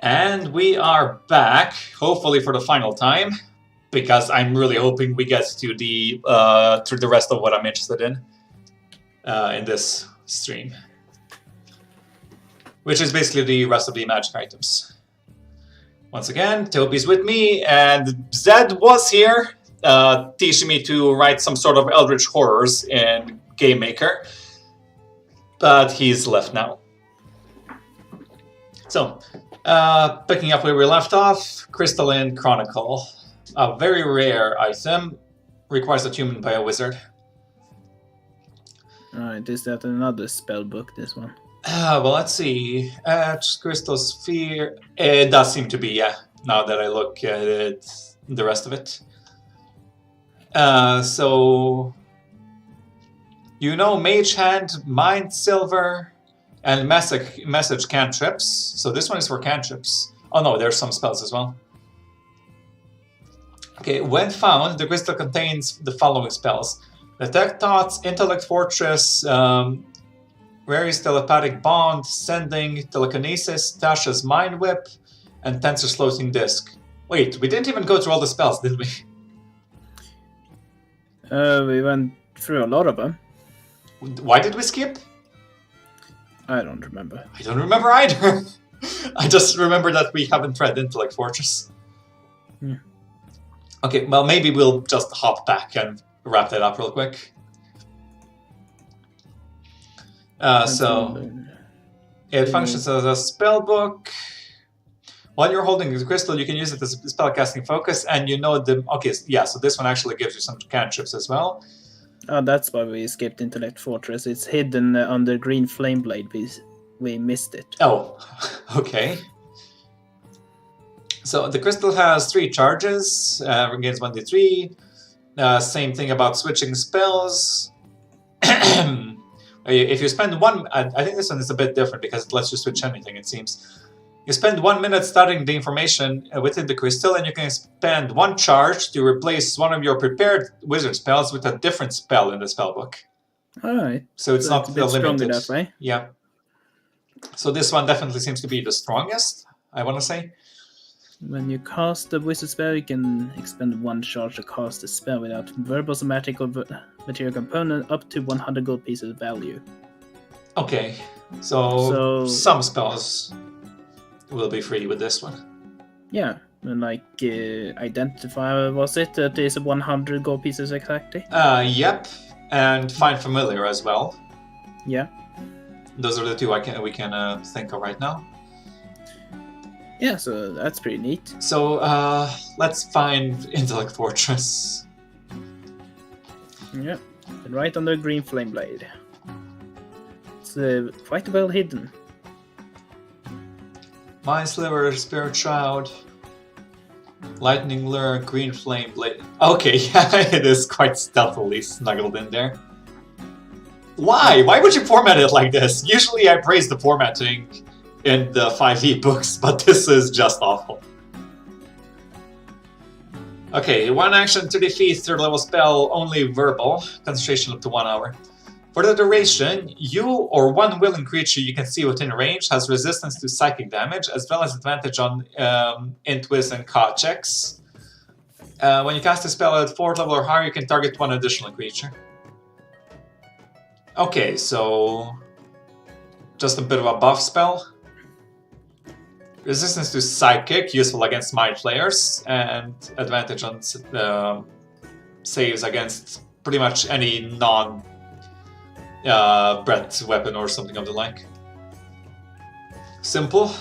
And we are back, hopefully for the final time, because I'm really hoping we get to the rest of what I'm interested in this stream, which is basically the rest of the magic items. Once again, Toby's with me, and Zed was here, teaching me to write some sort of Eldritch Horrors in Game Maker, but he's left now. So, picking up where we left off, Crystalline Chronicle. A very rare item, requires a human by a wizard. Alright, is that another spell book, this one? Well, let's see. Crystal Sphere. It does seem to be, yeah, now that I look at it, the rest of it. So, you know, Mage Hand, Mind Silver, and message cantrips. So this one is for cantrips. Oh no, there's some spells as well. Okay, when found, the crystal contains the following spells: Detect Thoughts, Intellect Fortress, Rary's Telepathic Bond, Sending, Telekinesis, Tasha's Mind Whip, and Tensor's Floating Disc. Wait, we didn't even go through all the spells, did we? We went through a lot of them. Why did we skip? I don't remember. I don't remember either. I just remember that we haven't read Intellect Fortress. Yeah. Okay, well, maybe we'll just hop back and wrap that up real quick. So, it functions as a spell book. While you're holding the crystal, you can use it as a spellcasting focus, and you know the... Okay, yeah, so this one actually gives you some cantrips as well. Oh, that's why we skipped Intellect Fortress. It's hidden under Green Flame Blade. We missed it. Oh, okay. So the crystal has 3 charges, regains 1d3. Same thing about switching spells. If you spend one... I think this one is a bit different because it lets you switch anything, it seems. You spend 1 minute studying the information within the crystal, and you can spend 1 charge to replace one of your prepared wizard spells with a different spell in the spellbook. Alright. So it's not a bit stronger limited. that way. Yeah. So this one definitely seems to be the strongest, I want to say. When you cast a wizard spell, you can expend 1 charge to cast a spell without verbal, somatic, or material component up to 100 gold pieces of value. Okay. So some spells will be free with this one. Yeah, and like Identify, was it? That is 100 gold pieces exactly? Yep, and Find Familiar as well. Yeah. Those are the 2 we can think of right now. Yeah, so that's pretty neat. So let's find Intellect Fortress. Yeah, and right under Green Flame Blade. It's quite well hidden. Mind Sliver, Spirit Shroud, Lightning Lure, Green Flame Blade. Okay, yeah, it is quite stealthily snuggled in there. Why? Why would you format it like this? Usually I praise the formatting in the 5e books, but this is just awful. Okay, 1 action to defeat 3rd level spell, only verbal, concentration up to 1 hour. For the duration, you or 1 willing creature you can see within range has resistance to psychic damage, as well as advantage on int, wiz, and ca checks. When you cast a spell at 4th level or higher, you can target 1 additional creature. Okay, so just a bit of a buff spell. Resistance to psychic, useful against mind flayers, and advantage on saves against pretty much any non breath weapon or something of the like. Simple.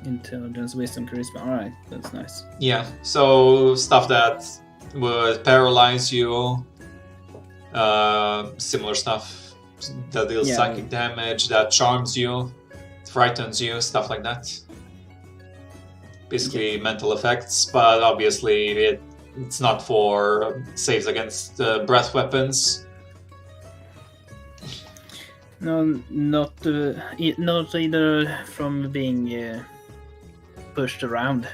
Intelligence, wisdom, charisma. Alright, that's nice. Yeah, so stuff that would paralyze you, similar stuff that deals psychic damage, that charms you, frightens you, stuff like that. Basically mental effects, but obviously it's not for saves against breath weapons. No, not either from being pushed around.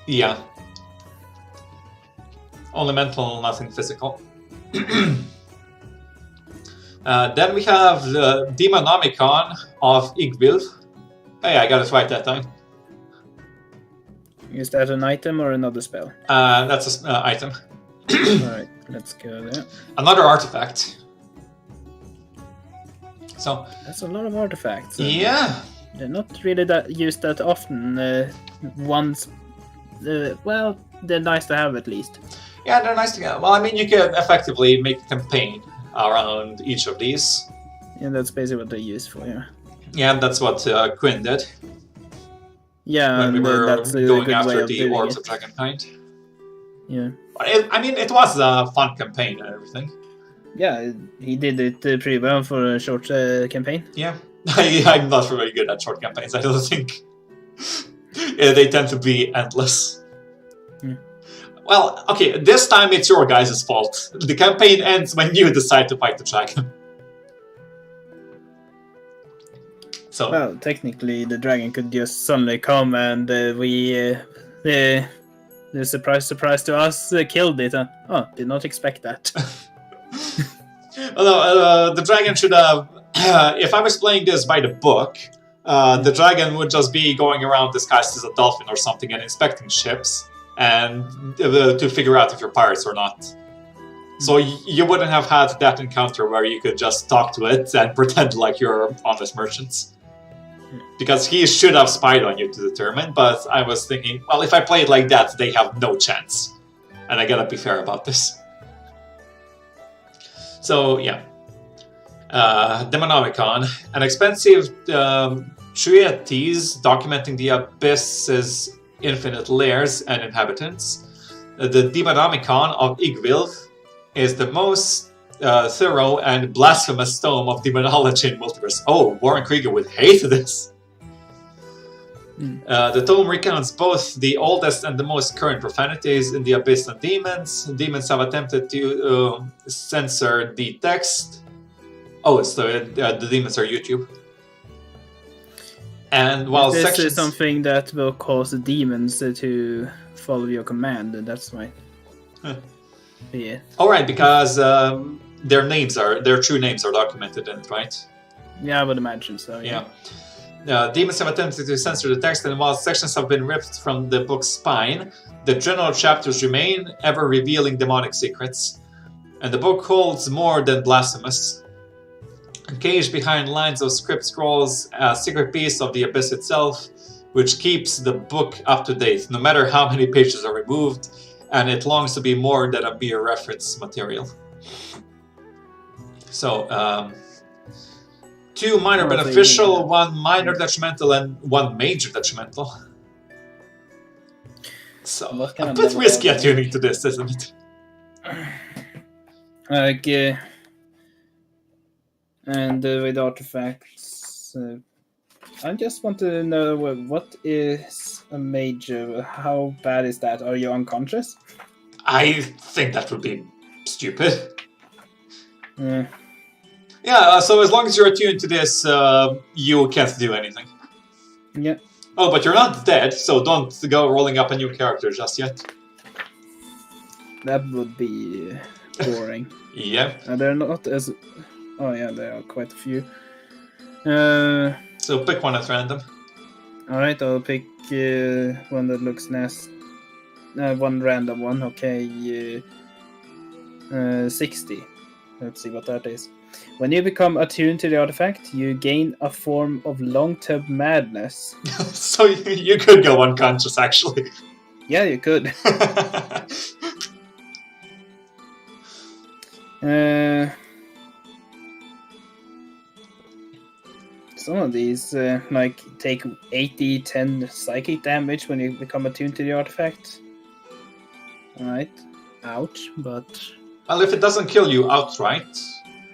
Yeah. Only mental, nothing physical. Then we have the Demonomicon of Igvil. Hey, I got it right that time. Is that an item or another spell? That's an item. Alright, let's go there. Another artifact. So That's a lot of artifacts. yeah, They're not really used that often. Well, they're nice to have at least. yeah, they're nice to get. Well, I mean, you can effectively make a campaign around each of these. Yeah, that's basically what they're used for, yeah. Yeah, that's what Quinn did Yeah, when we and were that's a going good way after of the doing Orbs it. of Dragonkind. Yeah. But it was a fun campaign and everything. Yeah, he did it pretty well for a short campaign. Yeah, I'm not very good at short campaigns. I don't think. They tend to be endless. Hmm. Well, okay, this time it's your guys' fault. The campaign ends when you decide to fight the dragon. So. Well, technically, the dragon could just suddenly come and the surprise to us, killed it. Oh, did not expect that. Although the dragon should have. If I was playing this by the book, the dragon would just be going around disguised as a dolphin or something and inspecting ships and to figure out if you're pirates or not. So you wouldn't have had that encounter where you could just talk to it and pretend like you're honest merchants. Because he should have spied on you to determine, but I was thinking, well, if I play it like that, they have no chance. And I gotta be fair about this. So, yeah. Demonomicon, an expensive treatise documenting the Abyss's infinite layers and inhabitants. The Demonomicon of Igvilv is the most thorough and blasphemous tome of demonology in multiverse. Oh, Warren Krieger would hate this. The tome recounts both the oldest and the most current profanities in the Abyss and demons. Demons have attempted to censor the text. Oh, so the demons are YouTube. And while this sections... is something that will cause the demons to follow your command, and that's why. Yeah. All right, because their true names are documented in it, right? Yeah, I would imagine so. Yeah. Demons have attempted to censor the text, and while sections have been ripped from the book's spine, the general chapters remain, ever revealing demonic secrets. And the book holds more than blasphemous. Caged behind lines of script scrolls, a secret piece of the Abyss itself, which keeps the book up to date, no matter how many pages are removed, and it longs to be more than a mere reference material. So, 2 minor beneficial, 1 minor detrimental, and 1 major detrimental. So, a bit risky attuning to this, isn't it? Like, and with artifacts, I just want to know what is a major. How bad is that? Are you unconscious? I think that would be stupid. Yeah, so as long as you're attuned to this, you can't do anything. Yeah. Oh, but you're not dead, so don't go rolling up a new character just yet. That would be boring. Yeah. And they're not as... Oh yeah, there are quite a few. So pick one at random. Alright, I'll pick one that looks nasty. One random one, okay. 60. Let's see what that is. When you become attuned to the artifact, you gain a form of long-term madness. So you could go unconscious, actually. Yeah, you could. Some of these, like, take 80-10 psychic damage when you become attuned to the artifact. Alright. Ouch, but... Well, if it doesn't kill you outright...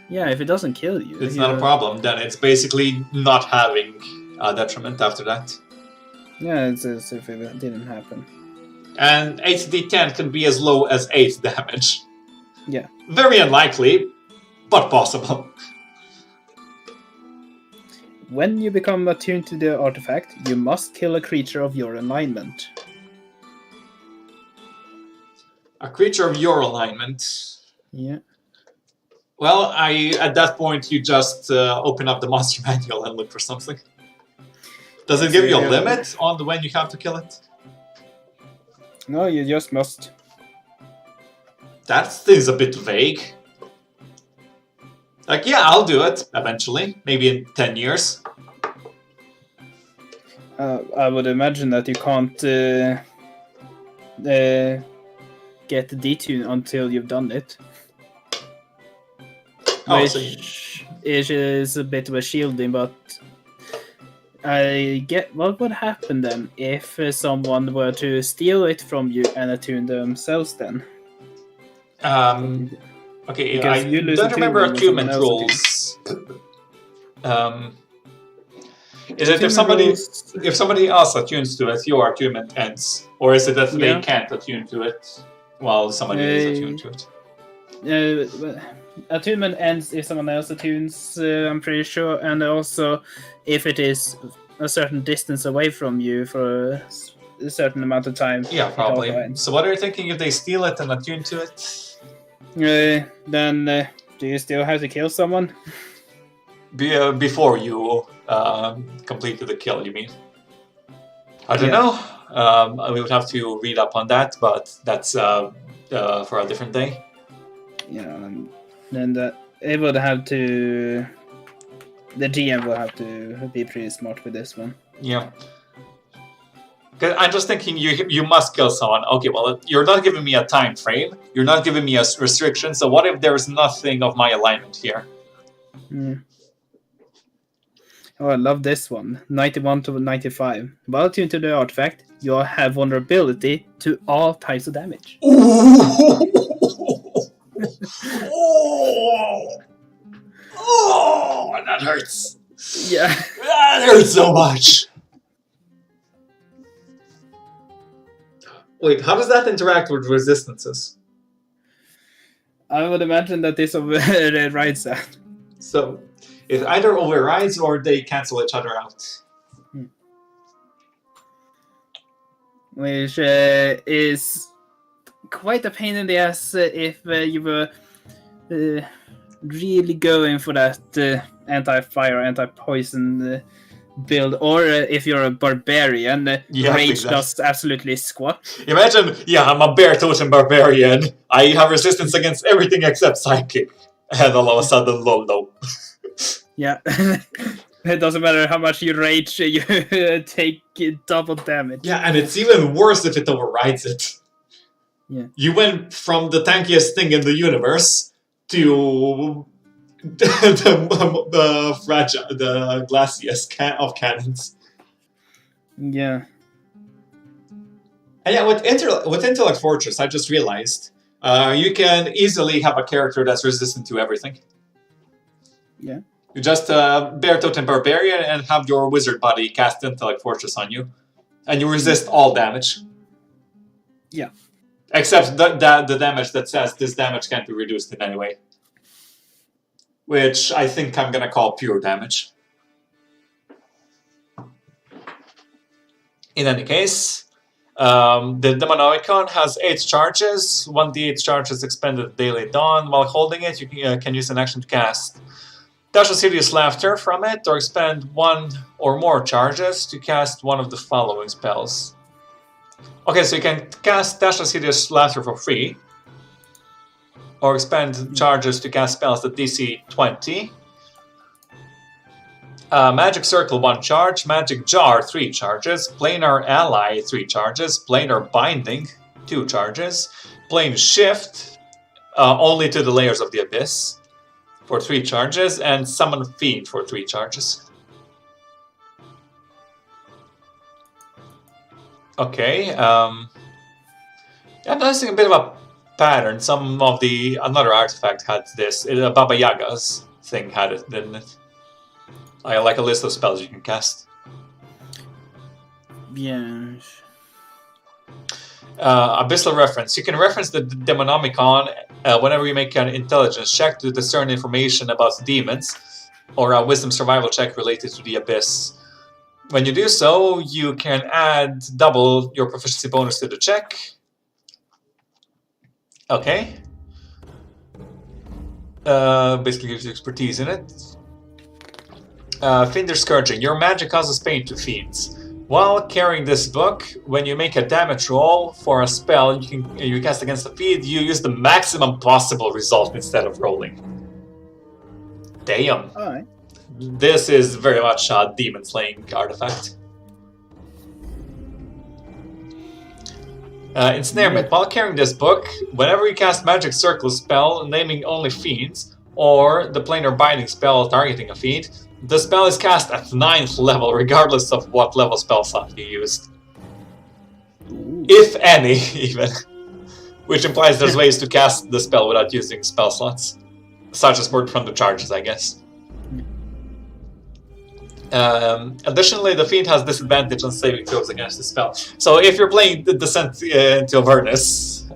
Yeah, if it doesn't kill you... It's not a problem, then it's basically not having a detriment after that. Yeah, it's as if it didn't happen. And 8d10 can be as low as 8 damage. Yeah. Very unlikely, but possible. When you become attuned to the artifact, you must kill a creature of your alignment. A creature of your alignment. Yeah. Well, at that point, you just open up the monster manual and look for something. Does it give you a limit on when you have to kill it? No, you just must. That is a bit vague. Like, yeah, I'll do it eventually, maybe in 10 years. I would imagine that you can't get the detune until you've done it. Oh, which is a bit of a shielding, but I get what would happen then if someone were to steal it from you and attune themselves then? Okay, Because I you lose don't remember attunement when someone attunement else rules. Is it if somebody else attunes to it, your attunement ends, or is it that they can't attune to it while somebody is attuned to it? Attunement ends if someone else attunes, I'm pretty sure, and also if it is a certain distance away from you for a certain amount of time. Yeah, probably. So what are you thinking if they steal it and attune to it? Then do you still have to kill someone? Before you completed the kill, you mean? I don't know. We would have to read up on that, but that's for a different day. Yeah, and it would have to. The GM will have to be pretty smart with this one. Yeah. Cause I'm just thinking you must kill someone. Okay, well, you're not giving me a time frame. You're not giving me a restriction. So what if there's nothing of my alignment here? Oh, I love this one. 91 to 95. While attuned to the artifact, you have vulnerability to all types of damage. Oh, that hurts. Yeah. That hurts so much. Wait, how does that interact with resistances? I would imagine that this overrides that. So, it either overrides or they cancel each other out. Which is quite a pain in the ass if you were really going for that anti-fire, anti-poison build, or if you're a barbarian, rage does absolutely squat. Imagine, I'm a bear totem barbarian. I have resistance against everything except psychic. And all of a sudden, lol. Yeah. It doesn't matter how much you rage, you take double damage. Yeah, and it's even worse if it overrides it. Yeah. You went from the tankiest thing in the universe to the fragile, the glassiest of cannons. Yeah. And yeah, with Intellect Fortress, I just realized you can easily have a character that's resistant to everything. Yeah. You just bear totem barbarian and have your wizard buddy cast Intellect Fortress on you, and you resist all damage. Yeah. Except the damage that says this damage can't be reduced in any way. Which I think I'm gonna call pure damage. In any case, the Demonomicon has 8 charges. 1d8 charges expended daily at dawn. While holding it, you can use an action to cast Tasha's Hideous Laughter from it, or expend 1 or more charges to cast one of the following spells. Okay, so you can cast Tasha's Hideous Laughter for free, or expend charges to cast spells at DC 20. Magic Circle 1 charge, Magic Jar 3 charges, Planar Ally 3 charges, Planar Binding 2 charges, Plane Shift only to the layers of the Abyss for 3 charges, and Summon Fiend for 3 charges. Okay, I'm noticing a bit of a pattern. Some of another artifact had this. Baba Yaga's thing had it, didn't it? Like a list of spells you can cast. Yeah. Abyssal reference. You can reference the Demonomicon whenever you make an intelligence check to discern information about demons, or a wisdom survival check related to the Abyss. When you do so, you can add double your proficiency bonus to the check. Okay. Basically gives you expertise in it. Fiender Scourging. Your magic causes pain to fiends. While carrying this book, when you make a damage roll for a spell you cast against a fiend, you use the maximum possible result instead of rolling. Damn. Alright. This is very much a demon slaying artifact. Ensnarement. While carrying this book, whenever you cast Magic Circle spell naming only fiends, or the planar binding spell targeting a fiend, the spell is cast at 9th level regardless of what level spell slot you used. Ooh. If any, even. Which implies there's ways to cast the spell without using spell slots. Such as word from the charges, I guess. Additionally, the fiend has disadvantage on saving throws against the spell. So if you're playing the Descent into Avernus,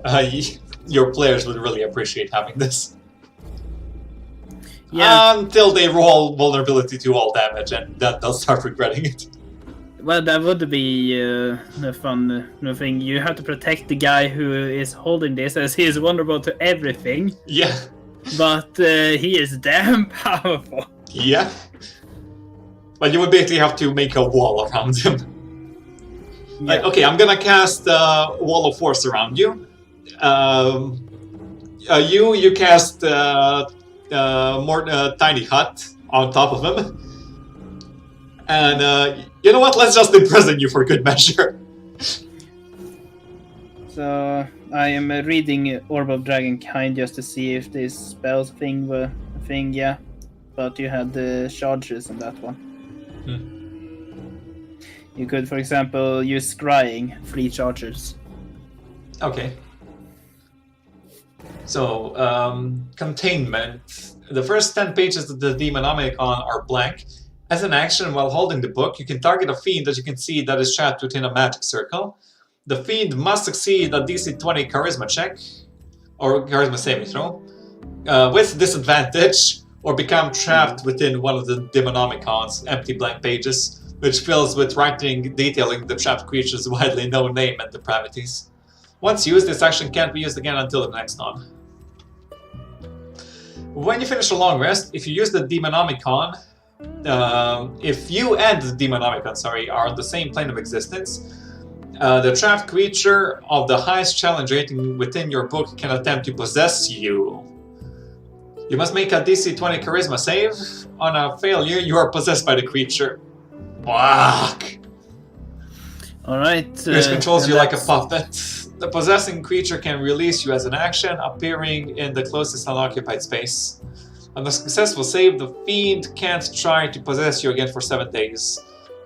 your players would really appreciate having this. Yeah. Until they roll vulnerability to all damage, and then they'll start regretting it. Well, that would be a fun thing. You have to protect the guy who is holding this, as he is vulnerable to everything. Yeah. But he is damn powerful. Yeah. But you would basically have to make a wall around him. Yeah. Like, okay, I'm gonna cast a wall of force around you. You cast more tiny hut on top of him. And you know what? Let's just imprison you for good measure. So I am reading Orb of Dragonkind just to see if this spells thing were a thing, yeah. But you had the charges on that one. You could, for example, use Scrying, 3 charges. Okay. So, Containment. The first 10 pages of the Demonomicon are blank. As an action, while holding the book, you can target a fiend that you can see that is trapped within a magic circle. The fiend must succeed a DC 20 Charisma check, or Charisma saving throw, with disadvantage, or become trapped within one of the Demonomicon's empty blank pages, which fills with writing detailing the trapped creature's widely known name and depravities. Once used, this action can't be used again until the next on. When you finish a long rest, if you use the Demonomicon, if you and the Demonomicon, are on the same plane of existence, the trapped creature of the highest challenge rating within your book can attempt to possess you. You must make a DC 20 Charisma save. On a failure, you are possessed by the creature. Fuck! Alright. Which controls you like a puppet. The possessing creature can release you as an action, appearing in the closest unoccupied space. On a successful save, the fiend can't try to possess you again for 7 days.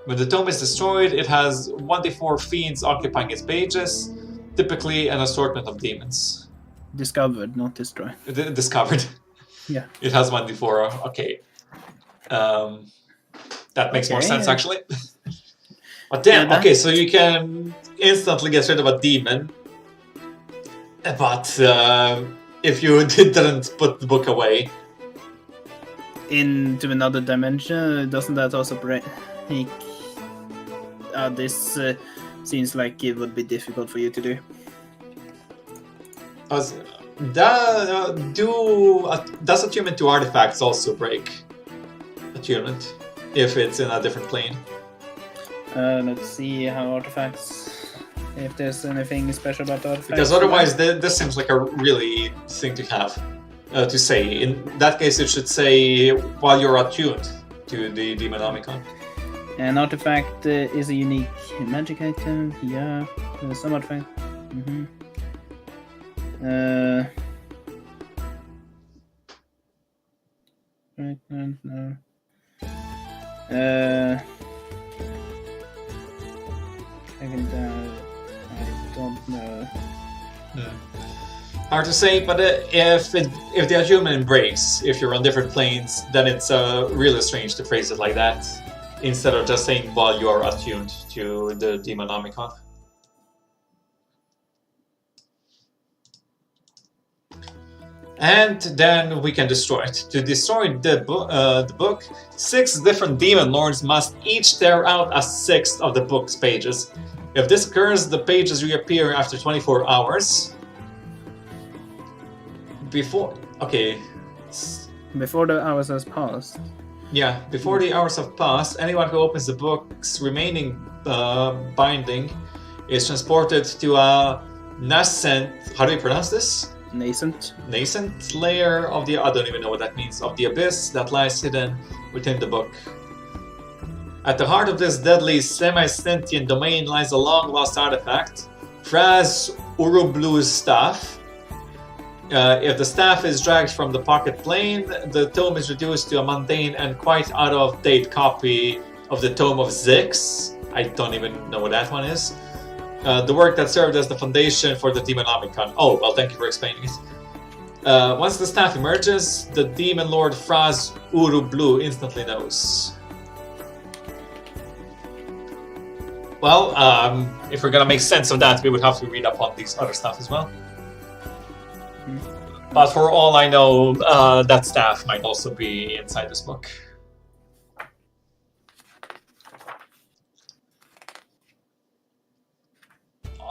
When the tome is destroyed, it has 1d4 fiends occupying its pages, typically an assortment of demons. Discovered, not destroyed. Discovered. Yeah. It has 1d4, okay. That makes more sense, actually. But damn, okay, so you can instantly get rid of a demon. But if you didn't put the book away... Into another dimension, doesn't that also break... this seems like it would be difficult for you to do. Does attunement to artifacts also break attunement if it's in a different plane? Let's see how artifacts... If there's anything special about artifacts. Because otherwise this seems like a really thing to have. To say. In that case it should say while you're attuned to the Demonomicon. An artifact is a unique magic item, yeah. Some artifact. Right, no. I don't know. Hard to say, but if the attunement breaks, if you're on different planes, then it's really strange to phrase it like that, instead of just saying while you are attuned to the Demonomicon. And then we can destroy it. To destroy the book, 6 different demon lords must each tear out a sixth of the book's pages. If this occurs, the pages reappear after 24 hours. Before the hours has passed. Yeah, before the hours have passed, anyone who opens the book's remaining binding is transported to a nascent... How do you pronounce this? Nascent. Nascent layer of the... I don't even know what that means. Of the abyss that lies hidden within the book. At the heart of this deadly semi-sentient domain lies a long-lost artifact, Fraz Urublu's staff. If the staff is dragged from the pocket plane, the tome is reduced to a mundane and quite out-of-date copy of the Tome of Zix. I don't even know what that one is. The work that served as the foundation for the Demonomicon. Oh, well, thank you for explaining it. Once the staff emerges, the Demon Lord Fraz Urublu instantly knows. Well, if we're gonna make sense of that, we would have to read up on these other stuff as well. But for all I know, that staff might also be inside this book.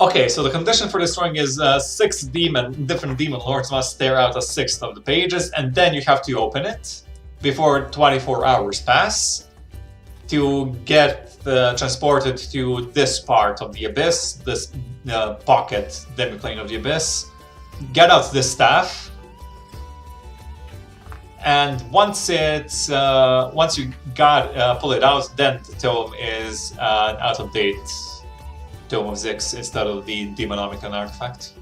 Okay, so the condition for destroying is 6 different demon lords must stare out a sixth of the pages, and then you have to open it before 24 hours pass to get transported to this part of the abyss, this pocket demiplane of the abyss. Get out this staff, and once it's once you pull it out, then the tome is an out-of-date Tome of Zix instead of the Demonomicon artifact.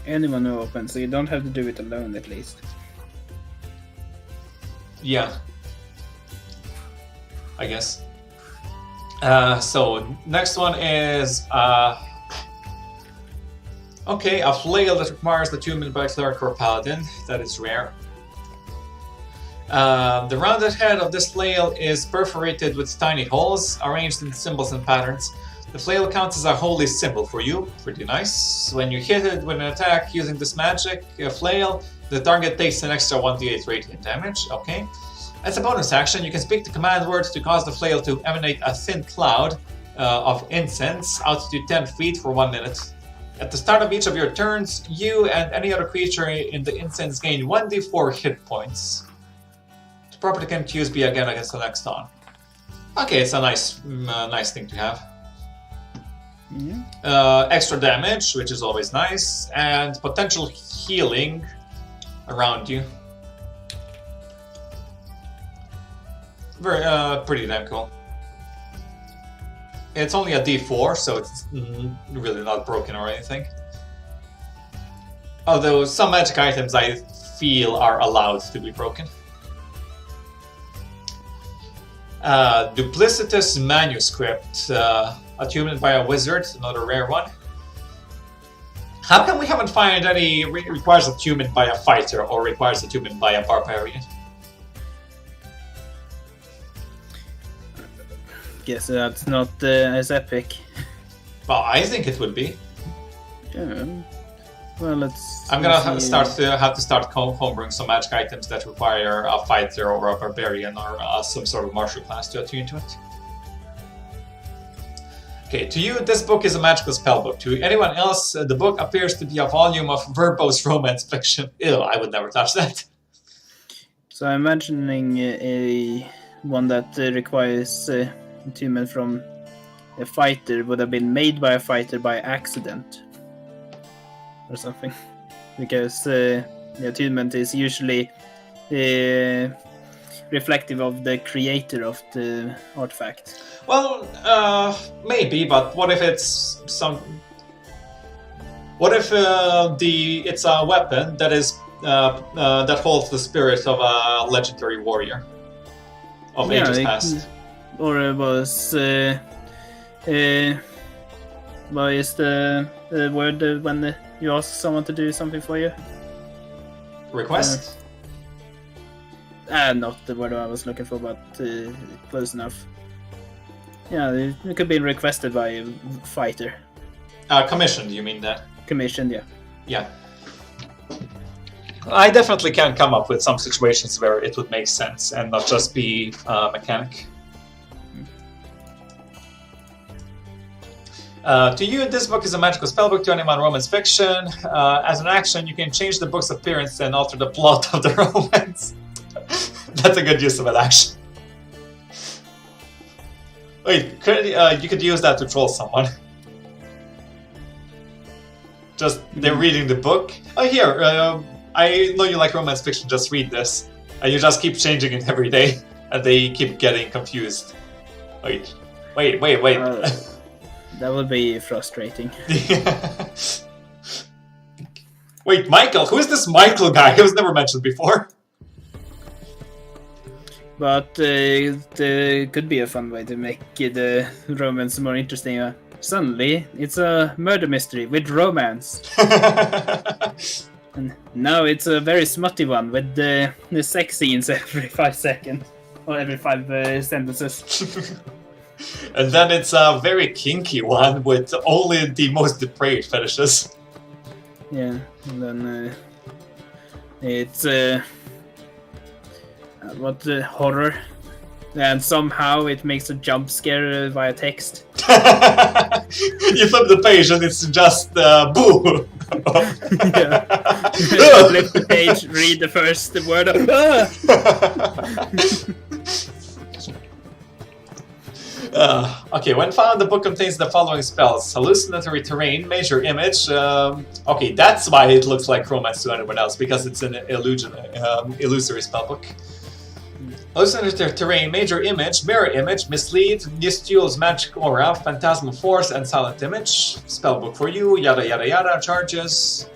Anyone who opens, so you don't have to do it alone at least. Yeah, I guess. So next one is okay, a flail that requires the attunement by cleric or paladin. That is rare. The rounded head of this flail is perforated with tiny holes arranged in symbols and patterns. The flail counts as a holy symbol for you. Pretty nice. When you hit it with an attack using this magic flail, the target takes an extra 1d8 radiant damage. Okay. As a bonus action, you can speak the command word to cause the flail to emanate a thin cloud of incense out to 10 feet for 1 minute. At the start of each of your turns, you and any other creature in the incense gain 1d4 hit points. The property can choose be again against the next on. Okay, it's a nice thing to have. Yeah. Extra damage, which is always nice, and potential healing around you. Very, pretty damn cool. It's only a d4, so it's really not broken or anything. Although some magic items I feel are allowed to be broken. Duplicitous Manuscript, attunement by a wizard, another rare one. How come we haven't found any requires attunement by a fighter or requires attunement by a barbarian? Guess that's not as epic. Well, I think it would be. Yeah. Well, let's. I'm gonna have to start homebrewing some magic items that require a fighter or a barbarian or some sort of martial class to attune to it. Okay, to you, this book is a magical spellbook. To anyone else, the book appears to be a volume of verbose romance fiction. Ew, I would never touch that. So I'm imagining a one that requires attunement from a fighter would have been made by a fighter by accident or something, because the attunement is usually reflective of the creator of the artifact. Well, maybe, but what if it's some? What if it's a weapon that is that holds the spirit of a legendary warrior of ages past? Or it was what is the word when you ask someone to do something for you? Request? Not the word I was looking for, but close enough. Yeah, it could be requested by a fighter. Commissioned, you mean that? Commissioned, yeah. Yeah. I definitely can come up with some situations where it would make sense and not just be mechanic. To you, this book is a magical spellbook. To anyone romance fiction. As an action, you can change the book's appearance and alter the plot of the romance. That's a good use of an action. Wait, you could use that to troll someone. Just, they're reading the book. Oh, here, I know you like romance fiction, just read this. And you just keep changing it every day, and they keep getting confused. Wait. That would be frustrating. Wait, Michael? Who is this Michael guy? He was never mentioned before. But there could be a fun way to make the romance more interesting. Suddenly, it's a murder mystery with romance. And now it's a very smutty one with the sex scenes every 5 seconds. Or every 5 sentences. And then it's a very kinky one with only the most depraved fetishes. Yeah, and then it's horror, and somehow it makes a jump scare via text. You flip the page and it's just boo. Yeah. Flip the page, read the first word. Okay, when found, the book contains the following spells: hallucinatory terrain, major image. Okay, that's why it looks like romance to anyone else, because it's an illusory spellbook. Hallucinatory terrain, major image, mirror image, mislead, Nistuel's magic aura, phantasmal force, and silent image. Spellbook for you, yada yada yada. Charges.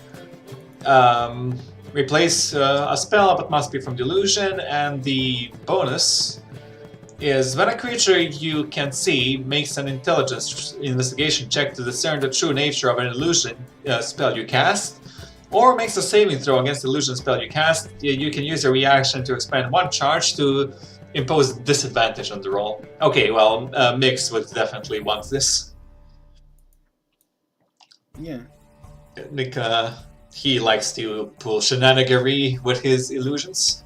Replace a spell, but must be from delusion, and the bonus is when a creature you can see makes an intelligence investigation check to discern the true nature of an illusion spell you cast, or makes a saving throw against the illusion spell you cast, you can use your reaction to expend 1 charge to impose disadvantage on the roll. Okay, well, Mix would definitely want this. Yeah. Nick, he likes to pull shenaniganery with his illusions.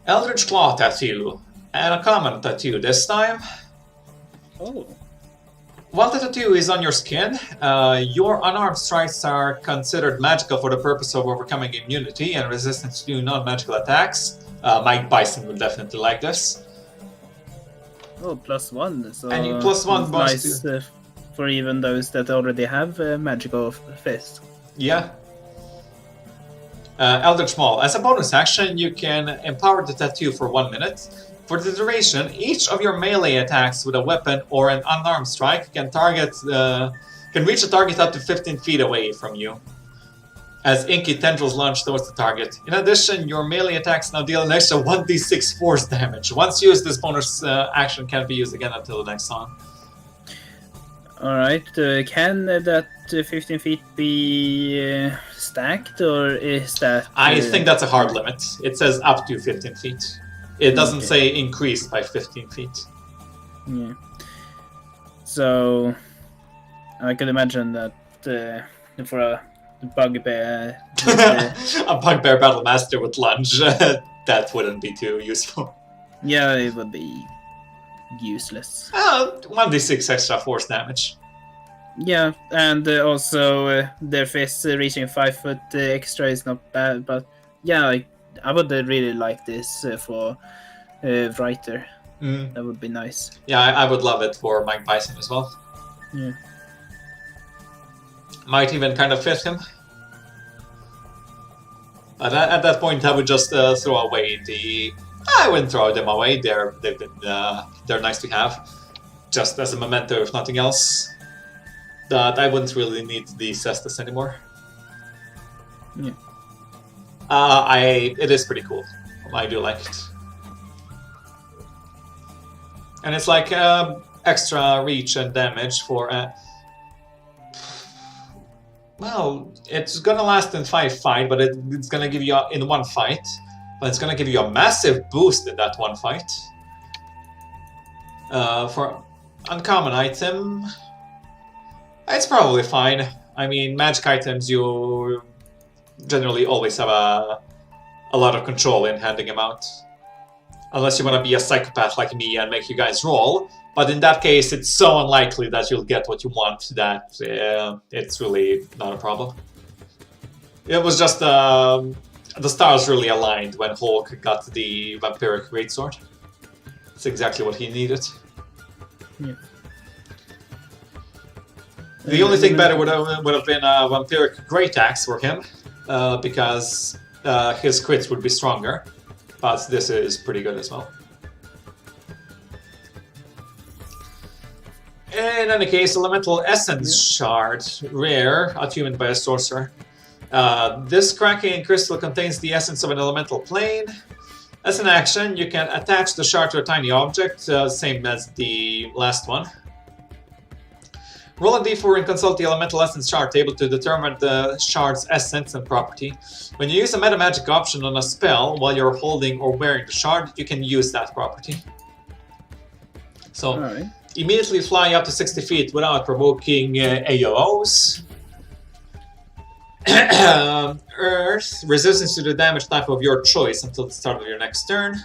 Eldritch Claw tattoo, and a common tattoo this time. Oh. While the tattoo is on your skin, your unarmed strikes are considered magical for the purpose of overcoming immunity and resistance to non-magical attacks. Mike Bison would definitely like this. Oh, +1. So And you +1 bonus nice for even those that already have magical fist. Yeah. Eldritch Maul. As a bonus action, you can empower the tattoo for 1 minute. For the duration, each of your melee attacks with a weapon or an unarmed strike can reach a target up to 15 feet away from you, as inky tendrils launch towards the target. In addition, your melee attacks now deal an extra 1d6 force damage. Once used, this bonus action can't be used again until the next song. Alright, can that 15 feet be stacked, or is that... I think that's a hard limit. It says up to 15 feet. It doesn't say increased by 15 feet. Yeah. So, I could imagine that for a bugbear... a bugbear battle master with lunge, that wouldn't be too useful. Yeah, it would be useless. 1d6 extra force damage. Yeah, and also their fists reaching 5 foot extra is not bad, but yeah, I would really like this for writer. That would be nice. Yeah, I would love it for Mike Bison as well. Yeah. Might even kind of fit him. But at that point, I would just throw away the... I wouldn't throw them away. They're nice to have, just as a memento, if nothing else. But I wouldn't really need the cestus anymore. Yeah. It is pretty cool. I do like it. And it's like extra reach and damage for... well, it's gonna last in 5 fights, but it's gonna give you in 1 fight. But it's gonna give you a massive boost in that 1 fight. For uncommon item... It's probably fine. I mean, magic items, you generally always have a lot of control in handing them out. Unless you want to be a psychopath like me and make you guys roll. But in that case, it's so unlikely that you'll get what you want that it's really not a problem. It was just a the stars really aligned when Hulk got the vampiric greatsword. It's exactly what he needed. Yeah. The only thing better would have been a vampiric great axe for him, because his crits would be stronger. But this is pretty good as well. In any case, Elemental Essence Shard, rare, attuned by a sorcerer. This cracking crystal contains the essence of an elemental plane. As an action, you can attach the shard to a tiny object, same as the last one. Roll a d4 and consult the Elemental Essence Shard table to determine the shard's essence and property. When you use a meta magic option on a spell while you're holding or wearing the shard, you can use that property. So, immediately fly up to 60 feet without provoking AOs. Earth, resistance to the damage type of your choice until the start of your next turn.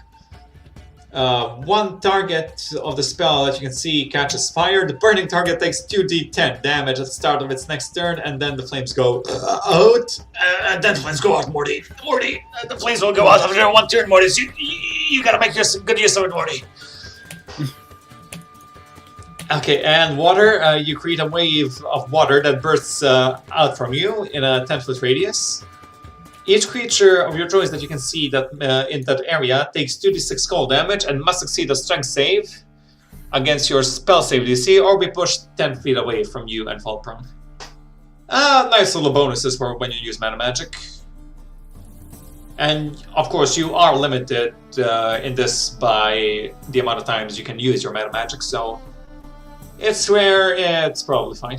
One target of the spell that you can see catches fire. The burning target takes 2d10 damage at the start of its next turn, and then the flames go out. And then the flames go out, Morty. Morty, the flames will go out after 1 turn, Morty. So you gotta make good use of it, Morty. Okay, and water, you create a wave of water that bursts out from you in a 10-foot radius. Each creature of your choice that you can see that in that area takes 2d6 cold damage and must succeed a strength save against your spell save DC or be pushed 10 feet away from you and fall prone. Nice little bonuses for when you use mana magic. And of course you are limited in this by the amount of times you can use your mana magic, so it's rare, it's probably fine.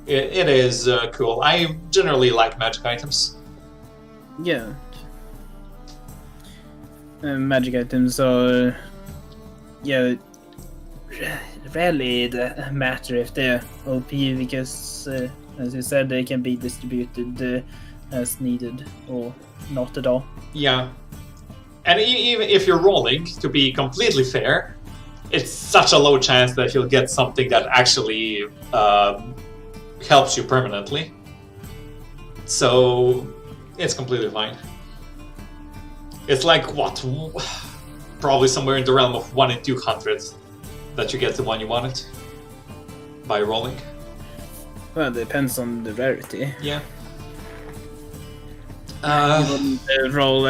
It is cool. I generally like magic items. Yeah. Magic items are... Yeah, rarely matter if they're OP because, as you said, they can be distributed as needed or not at all. Yeah. And even if you're rolling, to be completely fair, it's such a low chance that you'll get something that actually helps you permanently. So it's completely fine. It's like, what? Probably somewhere in the realm of 1 in 200 that you get the one you wanted by rolling. Well, it depends on the rarity. Yeah. You wouldn't roll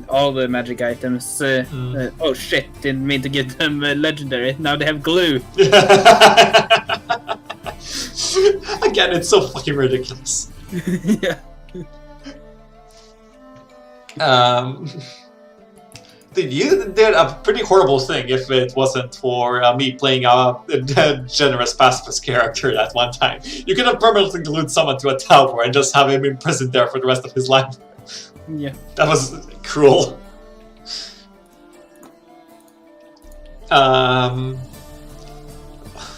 all the magic items. Oh shit, didn't mean to get them legendary. Now they have glue. Again, it's so fucking ridiculous. Yeah. Dude, you did a pretty horrible thing if it wasn't for me playing a generous pacifist character at one time. You could have permanently glued someone to a tower and just have him imprisoned there for the rest of his life. Yeah. That was cruel.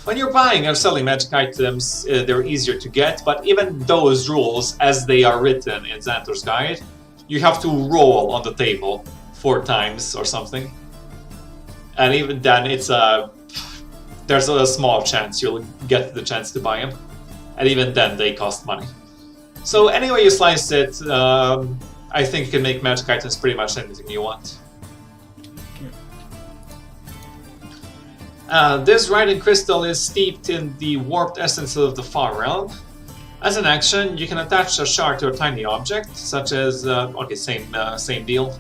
When you're buying or selling magic items, they're easier to get, but even those rules, as they are written in Xanthor's Guide, you have to roll on the table 4 times or something. And even then, there's a small chance you'll get the chance to buy them. And even then, they cost money. So anyway you slice it, I think you can make magic items pretty much anything you want. This Riding Crystal is steeped in the warped essence of the Far Realm. As an action, you can attach a shard to a tiny object, such as... same deal.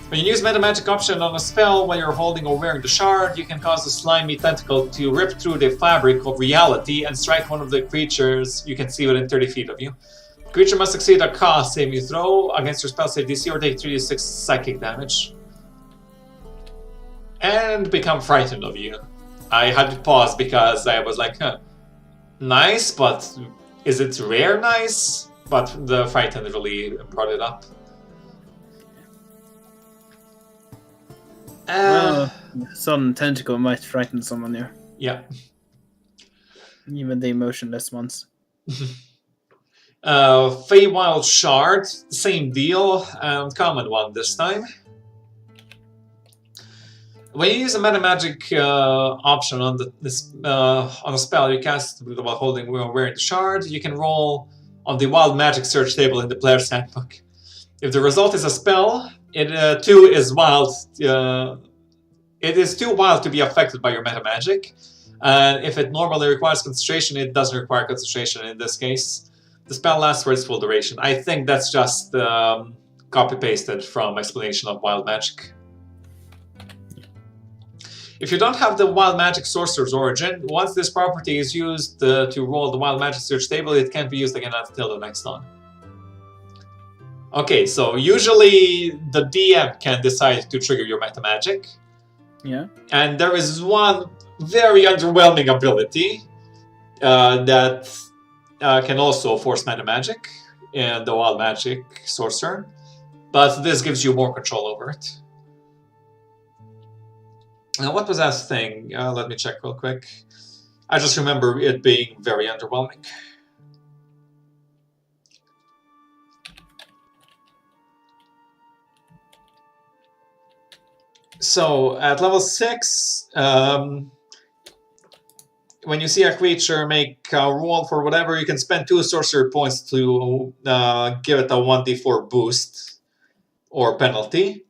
When you use meta magic option on a spell while you're holding or wearing the shard, you can cause a slimy tentacle to rip through the fabric of reality and strike one of the creatures you can see within 30 feet of you. The creature must succeed a cast saving throw against your spell save DC or take 3d6 psychic damage. And become frightened of you. I had to pause because I was like, nice, but is it rare nice? But the frightened really brought it up. Well, some tentacle might frighten someone here. Yeah. Even the emotionless ones. Feywild Shard, same deal, common one this time. When you use a meta magic option on on a spell you cast while holding or wearing the shard, you can roll on the wild magic search table in the player's handbook. If the result is a spell, it too is wild. It is too wild to be affected by your meta magic. And if it normally requires concentration, it doesn't require concentration in this case. The spell lasts for its full duration. I think that's just copy-pasted from explanation of wild magic. If you don't have the wild magic sorcerer's origin, once this property is used to roll the wild magic search table, it can't be used again until the next dawn. Okay, so usually the DM can decide to trigger your meta magic. Yeah. And there is one very underwhelming ability that can also force meta magic in the wild magic sorcerer, but this gives you more control over it. Now, what was that thing? Let me check real quick. I just remember it being very underwhelming. So, at level 6, when you see a creature make a roll for whatever, you can spend 2 sorcery points to give it a 1d4 boost or penalty.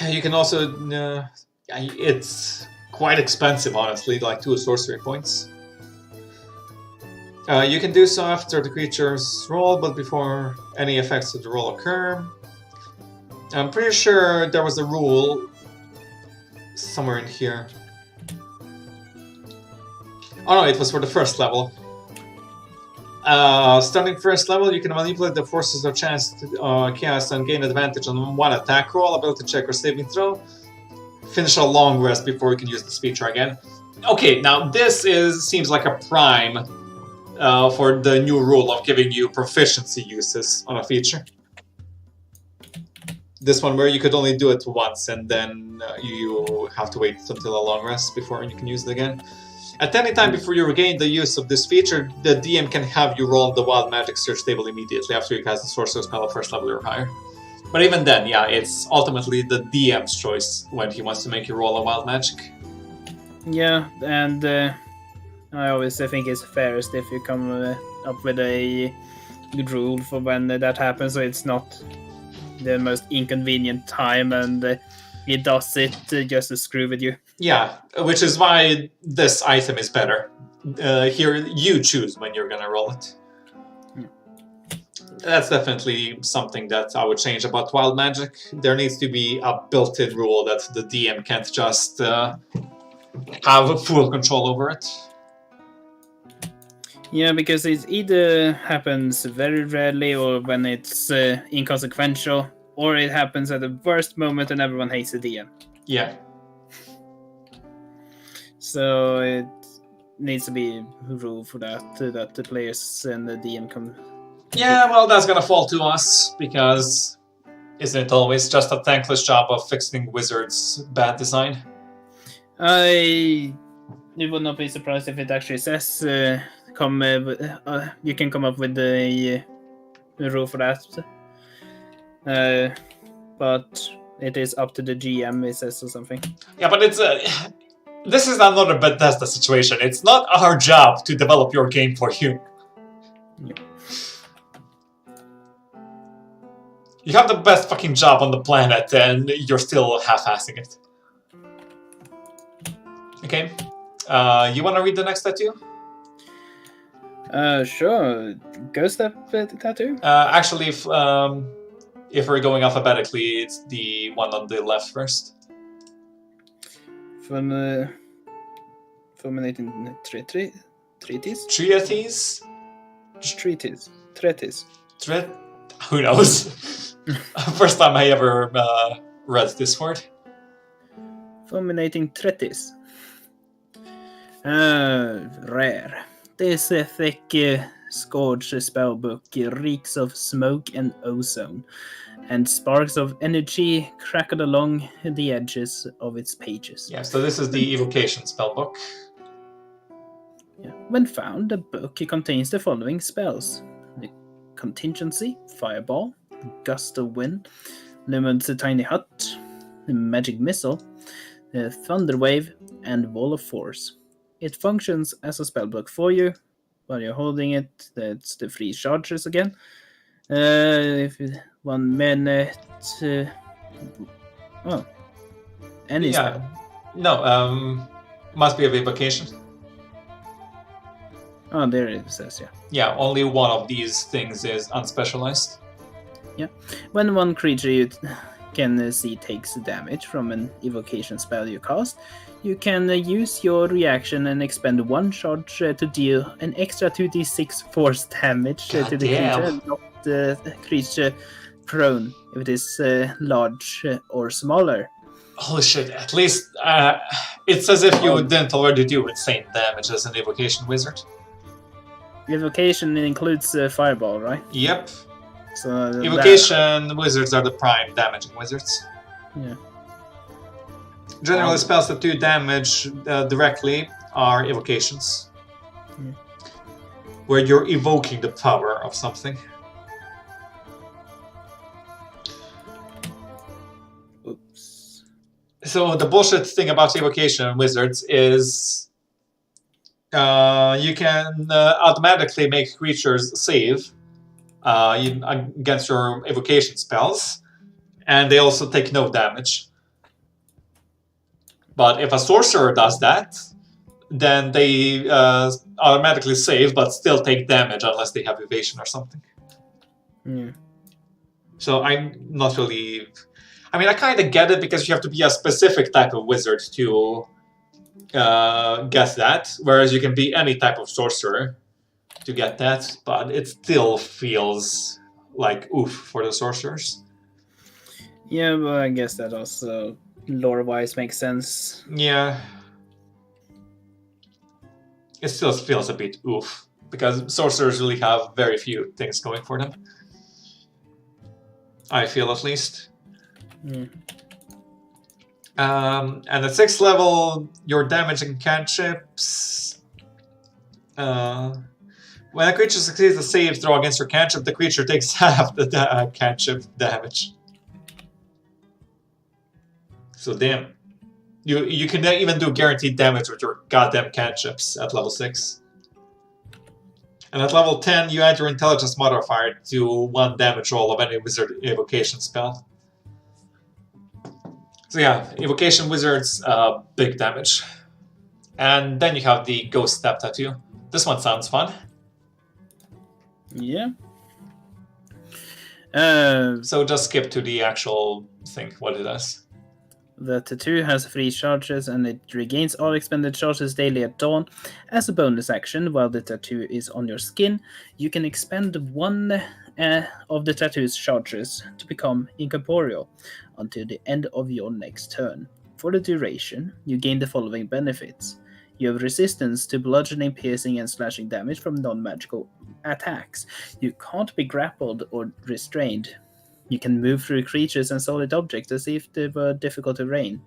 You can also... it's quite expensive, honestly, like 2 sorcery points. You can do so after the creature's roll, but before any effects of the roll occur. I'm pretty sure there was a rule somewhere in here. Oh no, it was for the first level. Starting first level, you can manipulate the forces of chance to cast and gain advantage on one attack roll, ability check, or saving throw. Finish a long rest before you can use this feature again. Okay, now this seems like a prime for the new rule of giving you proficiency uses on a feature. This one where you could only do it once and then you have to wait until a long rest before you can use it again. At any time before you regain the use of this feature, the DM can have you roll the wild magic search table immediately after you cast the sorcerer spell at first level or higher. But even then, yeah, it's ultimately the DM's choice when he wants to make you roll a wild magic. Yeah, and I always think it's fairest if you come up with a good rule for when that happens, so it's not the most inconvenient time and it does it just to screw with you. Yeah, which is why this item is better. Here, you choose when you're gonna roll it. That's definitely something that I would change about wild magic. There needs to be a built-in rule that the DM can't just have full control over it. Yeah, because it either happens very rarely or when it's inconsequential, or it happens at the worst moment and everyone hates the DM. Yeah. So it needs to be a rule for that, that the players and the DM can... Yeah, well, that's gonna fall to us, because isn't it always just a thankless job of fixing wizards' bad design? I would not be surprised if it actually says you can come up with a rule for that. But it is up to the GM, it says, or something. Yeah, but it's this is another Bethesda situation. It's not our job to develop your game for you. Yeah. You have the best fucking job on the planet, and you're still half-assing it. Okay. You want to read the next tattoo? Sure. Ghost tattoo? Actually, if we're going alphabetically, it's the one on the left first. Fulminating treatise? Treatise? Treatise. Who knows? First time I ever read this word. Fulminating treatise. Rare. This thick scourge spellbook reeks of smoke and ozone, and sparks of energy crackled along the edges of its pages. Yeah, so this is the evocation spellbook. Yeah. When found, the book contains the following spells: the Contingency, Fireball, Gust of Wind, Lumen's Tiny Hut, the Magic Missile, Thunder Wave, and Wall of Force. It functions as a spellbook for you, while you're holding it. That's the 3 charges again. If 1 minute. Any spell. No, must be of evocation. Oh, there it says, yeah. Yeah, only one of these things is unspecialized. When one creature you can see takes damage from an evocation spell you cast, you can use your reaction and expend 1 charge to deal an extra 2d6 force damage to the creature and knock the creature prone if it is large or smaller. Holy shit, at least it's as if you didn't already do insane damage as an evocation wizard. Evocation includes fireball, right? Yep. So evocation wizards are the prime damaging wizards. Yeah. Generally, spells that do damage directly are evocations. Yeah. Where you're evoking the power of something. Oops. So the bullshit thing about evocation wizards is you can automatically make creatures save against your evocation spells, and they also take no damage. But if a sorcerer does that, then they automatically save but still take damage unless they have evasion or something. Yeah. So I'm not really... I mean, I kind of get it because you have to be a specific type of wizard to get that, whereas you can be any type of sorcerer to get that, but it still feels like oof for the sorcerers. Yeah, but I guess that also lore-wise makes sense. Yeah. It still feels a bit oof, because sorcerers really have very few things going for them. I feel, at least. Mm. And at 6th level, your damage and cantrips... when a creature succeeds a save throw against your cantrip, the creature takes half the cantrip damage. So damn. You can even do guaranteed damage with your goddamn cantrips at level 6. And at level 10, you add your intelligence modifier to 1 damage roll of any wizard evocation spell. So yeah, evocation wizards, big damage. And then you have the ghost step tattoo. This one sounds fun. Yeah. So just skip to the actual thing, what it does. The tattoo has 3 charges and it regains all expended charges daily at dawn. As a bonus action, while the tattoo is on your skin, you can expend 1 of the tattoo's charges to become incorporeal until the end of your next turn. For the duration, you gain the following benefits. You have resistance to bludgeoning, piercing, and slashing damage from non-magical attacks. You can't be grappled or restrained. You can move through creatures and solid objects as if they were difficult terrain.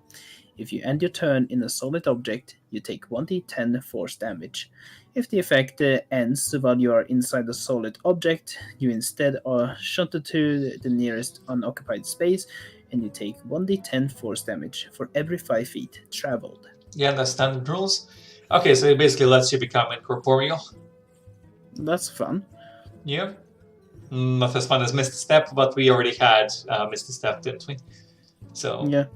If you end your turn in a solid object, you take 1d10 force damage. If the effect ends while you are inside a solid object, you instead are shunted to the nearest unoccupied space, and you take 1d10 force damage for every 5 feet traveled. Yeah, that's standard rules. Okay, so it basically lets you become incorporeal. That's fun. Yeah. Not as fun as Misty Step, but we already had Misty Step, didn't we? So yeah,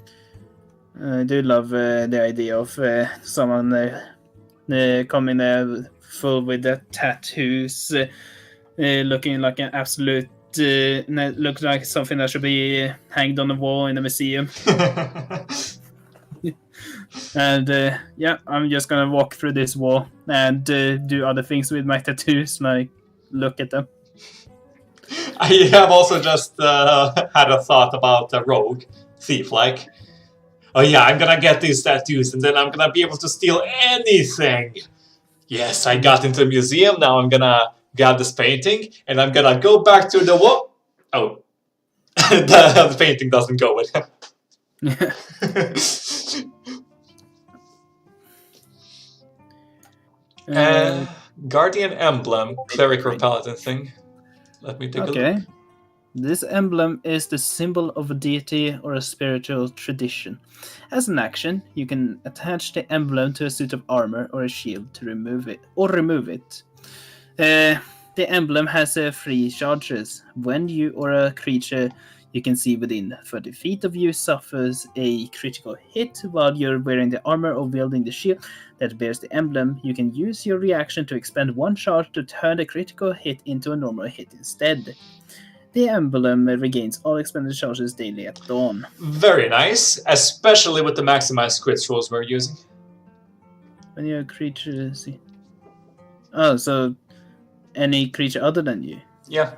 I do love the idea of someone coming full with the tattoos, looking like an absolute. Looks like something that should be hanged on the wall in a museum. And yeah, I'm just gonna walk through this wall and do other things with my tattoos, like look at them. I have also just had a thought about a rogue thief, like, oh yeah, I'm gonna get these tattoos and then I'm gonna be able to steal anything. Yes, I got into a museum, now I'm gonna grab this painting and I'm gonna go back to the wall. Oh, the painting doesn't go with him. Guardian Emblem, Cleric or Paladin thing. Let me take a look. This emblem is the symbol of a deity or a spiritual tradition. As an action, you can attach the emblem to a suit of armor or a shield to remove it. The emblem has 3 charges. When you or a creature you can see within 30 feet of you suffers a critical hit while you're wearing the armor or wielding the shield that bears the emblem, you can use your reaction to expend 1 charge to turn the critical hit into a normal hit instead. The emblem regains all expended charges daily at dawn. Very nice, especially with the maximized crit rolls we're using. When you're a creature, see. Oh, so any creature other than you? Yeah.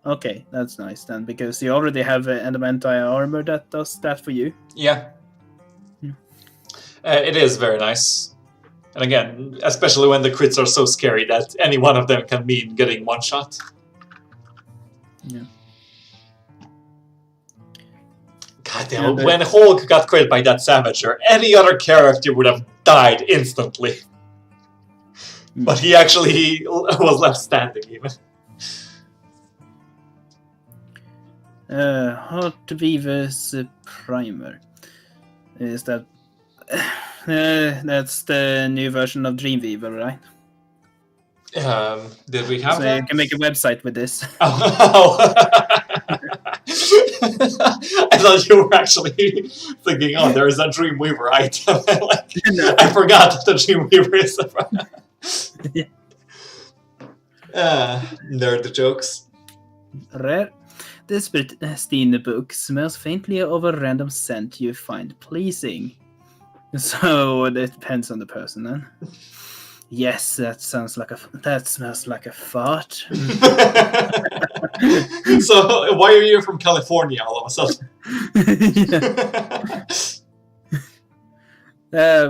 Okay, that's nice then, because you already have elemental armor that does that for you. Yeah. It is very nice. And again, especially when the crits are so scary that any one of them can mean getting 1 shot. Yeah. God damn it, when Hulk got crit by that Savager, any other character would have died instantly. But he actually was left standing even. Heartweaver's Primer. Is that... that's the new version of Dreamweaver, right? Did we have so that? You can make a website with this. Oh. I thought you were actually thinking, oh, there is a Dreamweaver item. No. I forgot that the Dreamweaver is nerd jokes. Rare. This pristine book smells faintly of a random scent you find pleasing. So it depends on the person, then. Yes, that smells like a fart. So why are you from California all of a sudden?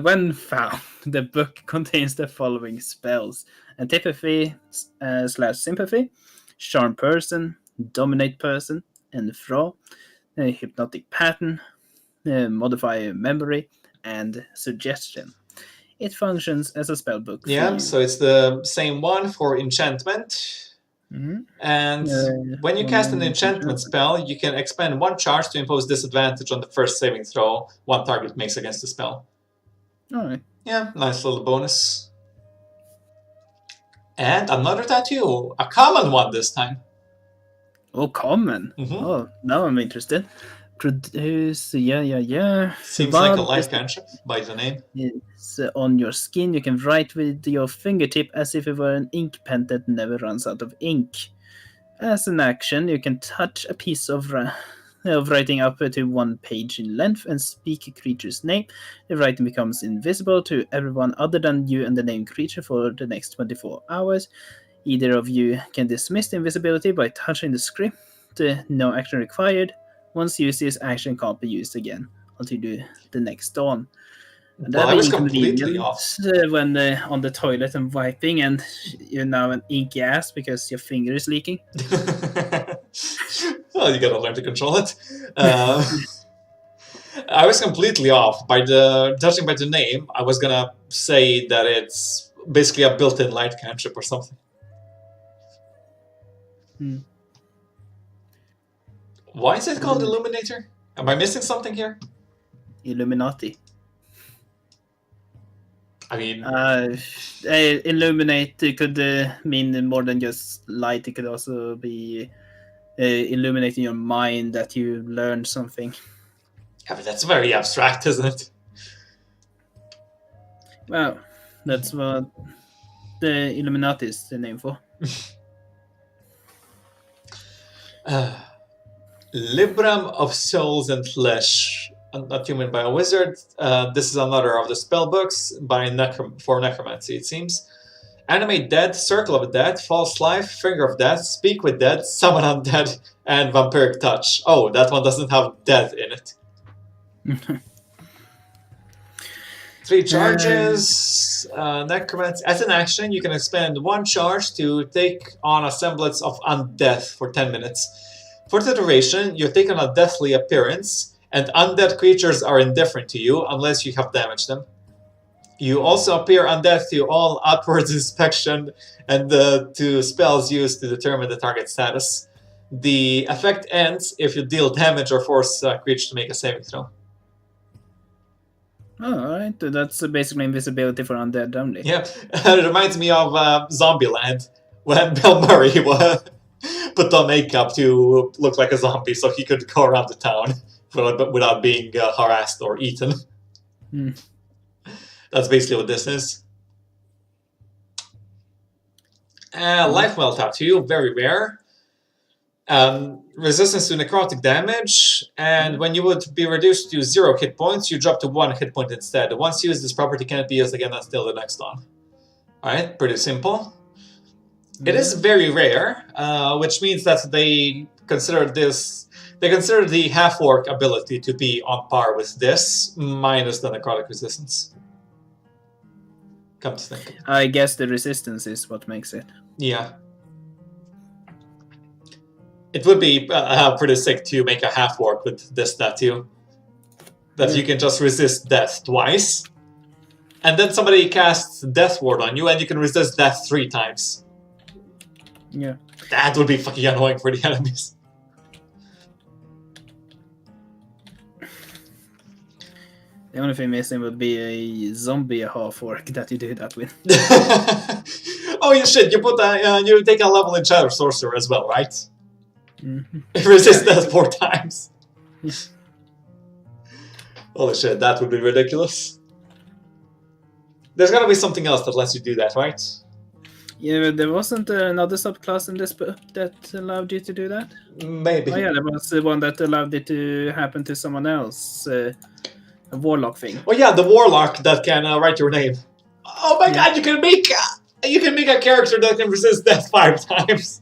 When found, the book contains the following spells: antipathy / sympathy, charm person, dominate person, enthrall, hypnotic pattern, modify memory, and suggestion. It functions as a spell book. Yeah, so it's the same one for enchantment. Mm-hmm. And when you cast an enchantment spell, you can expend 1 charge to impose disadvantage on the first saving throw one target makes against the spell. Alright. Yeah, nice little bonus. And another tattoo, a common one this time. Oh, common. Mm-hmm. Oh, now I'm interested. Produce, yeah. Seems like a life cantrip by the name. It's on your skin. You can write with your fingertip as if it were an ink pen that never runs out of ink. As an action, you can touch a piece of writing up to 1 page in length and speak a creature's name. The writing becomes invisible to everyone other than you and the named creature for the next 24 hours. Either of you can dismiss the invisibility by touching the script. No action required. Once used, this action can't be used again until the next dawn. And Well, I was completely off. When on the toilet and wiping, and you're now an inky ass because your finger is leaking. Well, you gotta learn to control it. I was completely off. Judging by the name, I was gonna say that it's basically a built-in light cantrip or something. Why is it called Illuminator? Am I missing something here? Illuminati. I mean... illuminate could mean more than just light. It could also be illuminating your mind, that you learn something. Yeah, but that's very abstract, isn't it? Well, that's what the Illuminati is the name for. Libram of Souls and Flesh, not human by a wizard. This is another of the spell books for necromancy, it seems. Animate Dead, Circle of Dead, False Life, Finger of Death, Speak with Dead, Summon Undead, and Vampiric Touch. Oh, that one doesn't have death in it. 3 charges. Necromancy. As an action, you can expend 1 charge to take on a semblance of undeath for 10 minutes. For the duration, you take on a deathly appearance, and undead creatures are indifferent to you unless you have damaged them. You also appear undead to all outwards inspection and to spells used to determine the target status. The effect ends if you deal damage or force a creature to make a saving throw. Alright, that's basically invisibility for undead only. Yeah, it reminds me of Zombieland, when Bill Murray put on makeup to look like a zombie so he could go around the town without being harassed or eaten. That's basically what this is. Life Well Tattoo, very rare. Resistance to necrotic damage, and when you would be reduced to 0 hit points, you drop to 1 hit point instead. Once used, this property cannot be used again until the next one. Alright, pretty simple. It is very rare, which means that they consider the half-orc ability to be on par with this, minus the necrotic resistance. Come to think. I guess the resistance is what makes it. Yeah. It would be pretty sick to make a half-orc with this tattoo. That you can just resist death twice. And then somebody casts Death Ward on you and you can resist death 3 times. Yeah. That would be fucking annoying for the enemies. The only thing missing would be a zombie half-orc that you do that with. Oh yeah, shit, you put you take a level in Shadow Sorcerer as well, right? Mm-hmm. Resist that 4 times. Holy shit, that would be ridiculous. There's gotta be something else that lets you do that, right? Yeah, but there wasn't another subclass in this book that allowed you to do that? Maybe. Oh yeah, there was the one that allowed it to happen to someone else. A warlock thing. Oh yeah, the warlock that can write your name. Oh my god, you can make a character that can resist death 5 times.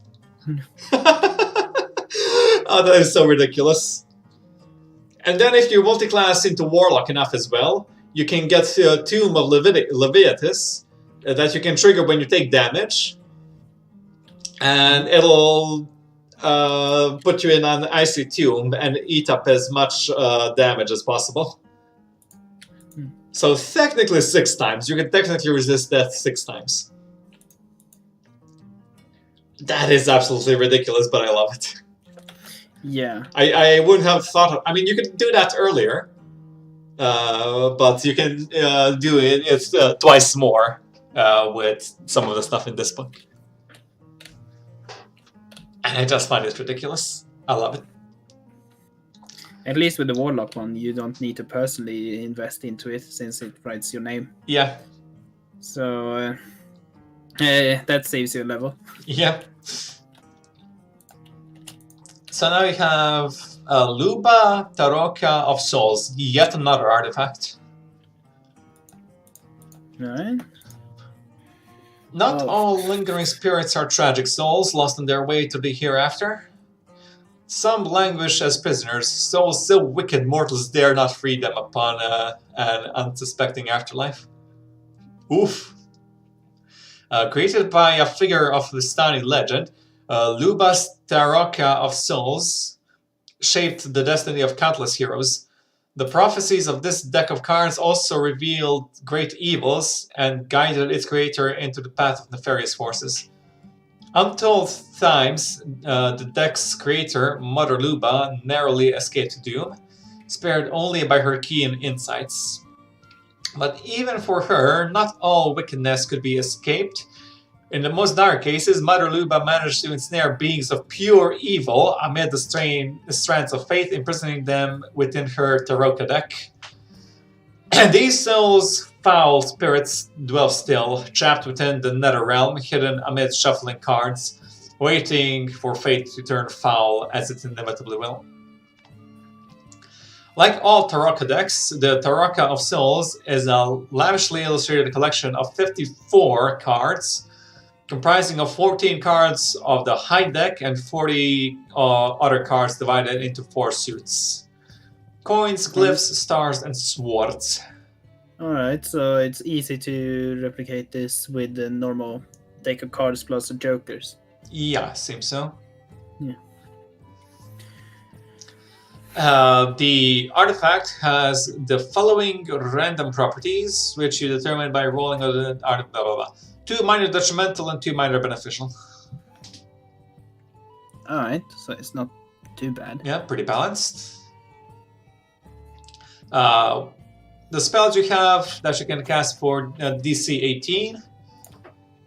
Oh, that is so ridiculous. And then if you multi-class into warlock enough as well, you can get the Tomb of Leviathan that you can trigger when you take damage, and it'll put you in an icy tomb and eat up as much damage as possible. So technically 6 times. You can technically resist death 6 times. That is absolutely ridiculous, but I love it. Yeah. I wouldn't have thought of... I mean, you could do that earlier. But you can do it twice more with some of the stuff in this book. And I just find it ridiculous. I love it. At least with the warlock one, you don't need to personally invest into it since it writes your name. Yeah. So that saves you a level. Yeah. So now we have Luba Taroka of Souls, yet another artifact. Right. Not all lingering spirits are tragic souls lost on their way to the hereafter. Some languish as prisoners, souls so wicked mortals dare not free them upon an unsuspecting afterlife. Oof. Created by a figure of the Stani legend, Luba's Taroka of Souls shaped the destiny of countless heroes. The prophecies of this deck of cards also revealed great evils and guided its creator into the path of nefarious forces. Untold times, the deck's creator, Mother Luba, narrowly escaped doom, spared only by her keen insights. But even for her, not all wickedness could be escaped. In the most dire cases, Mother Luba managed to ensnare beings of pure evil amid the strands of faith, imprisoning them within her Taroka deck. And these souls, foul spirits, dwell still, trapped within the nether realm, hidden amid shuffling cards, waiting for fate to turn foul as it inevitably will. Like all Taroka decks, the Taroka of Souls is a lavishly illustrated collection of 54 cards, comprising of 14 cards of the high deck and 40 other cards divided into 4 suits. Coins, glyphs, stars, and swords. Alright, so it's easy to replicate this with the normal deck of cards plus the jokers. Yeah, seems so. Yeah. The artifact has the following random properties, which you determine by rolling the art. Blah blah blah. 2 minor detrimental and 2 minor beneficial. Alright, so it's not too bad. Yeah, pretty balanced. The spells you have that you can cast for DC 18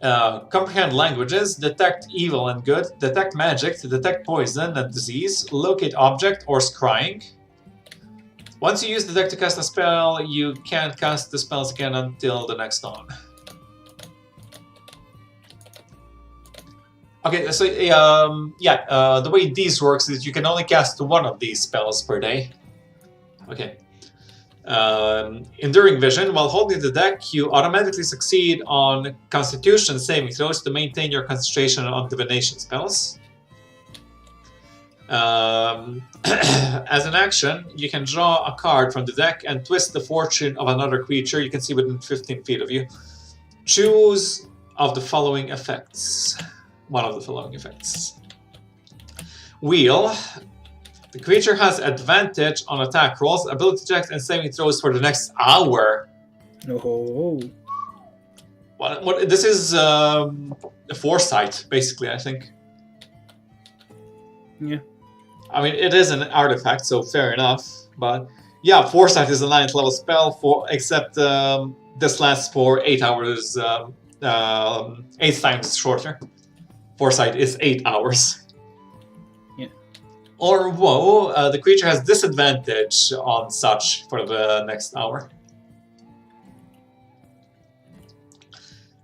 comprehend languages, detect evil and good, detect magic, detect poison and disease, locate object, or scrying. Once you use detect to cast a spell, you can't cast the spells again until the next dawn. Okay, so the way these works is you can only cast one of these spells per day. Okay. Enduring Vision. While holding the deck, you automatically succeed on Constitution saving throws to maintain your concentration on divination spells. As an action, you can draw a card from the deck and twist the fortune of another creature you can see within 15 feet of you. Choose of the following effects. One of the following effects. Wheel. The creature has advantage on attack rolls, ability checks, and saving throws for the next hour. Oh. What? This is a foresight, basically, I think. Yeah. I mean, it is an artifact, so fair enough. But yeah, foresight is a 9th level spell, except this lasts for 8 hours, 8 times shorter. Foresight is 8 hours. Yeah. Or woe, the creature has disadvantage on such for the next hour.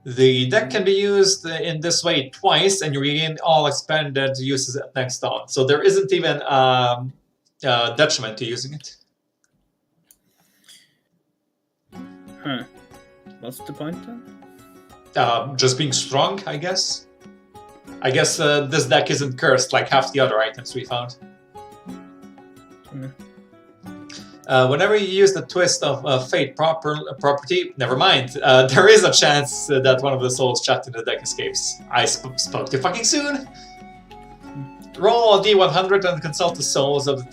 The deck can be used in this way twice, and you regain all expended uses at next dawn. So there isn't even detriment to using it. Huh. What's the point then? Just being strong, I guess. I guess this deck isn't cursed like half the other items we found. Whenever you use the twist of fate property, never mind. There is a chance that one of the souls trapped in the deck escapes. I spoke too fucking soon. Roll a d100 and consult the souls of the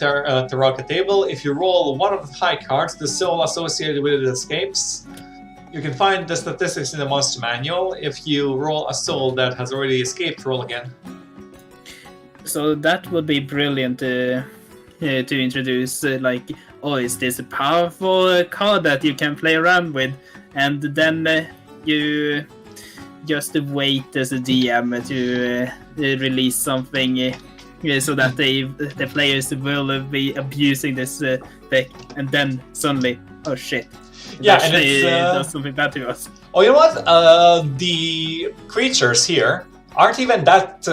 Taraka table. If you roll one of the high cards, the soul associated with it escapes. You can find the statistics in the monster manual. If you roll a soul that has already escaped, roll again. So that would be brilliant to introduce, like, oh, is this a powerful card that you can play around with? And then you just wait as a DM to release something so that the players will be abusing this deck, and then suddenly, oh shit. Yeah, and it does something bad to us. Oh, you know what? The creatures here aren't even that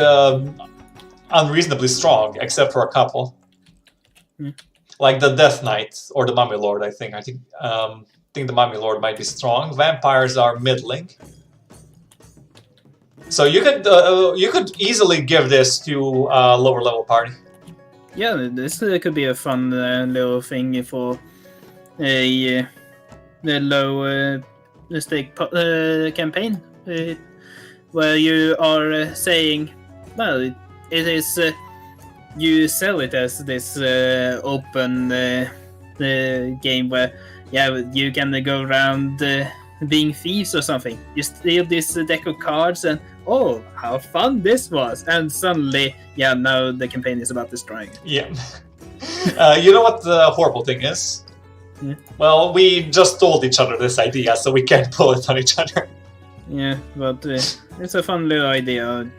unreasonably strong, except for a couple. Like the Death Knight or the Mummy Lord, I think. I think the Mummy Lord might be strong. Vampires are middling. So you could easily give this to a lower level party. Yeah, this could be a fun little thing for a low stake campaign, where you are saying, well, it is you sell it as this open game where you can go around being thieves or something. You steal this deck of cards and oh, how fun this was, and suddenly now the campaign is about destroying it. Yeah. You know what the horrible thing is? Yeah. Well, we just told each other this idea, so we can't pull it on each other. Yeah, but it's a fun little idea.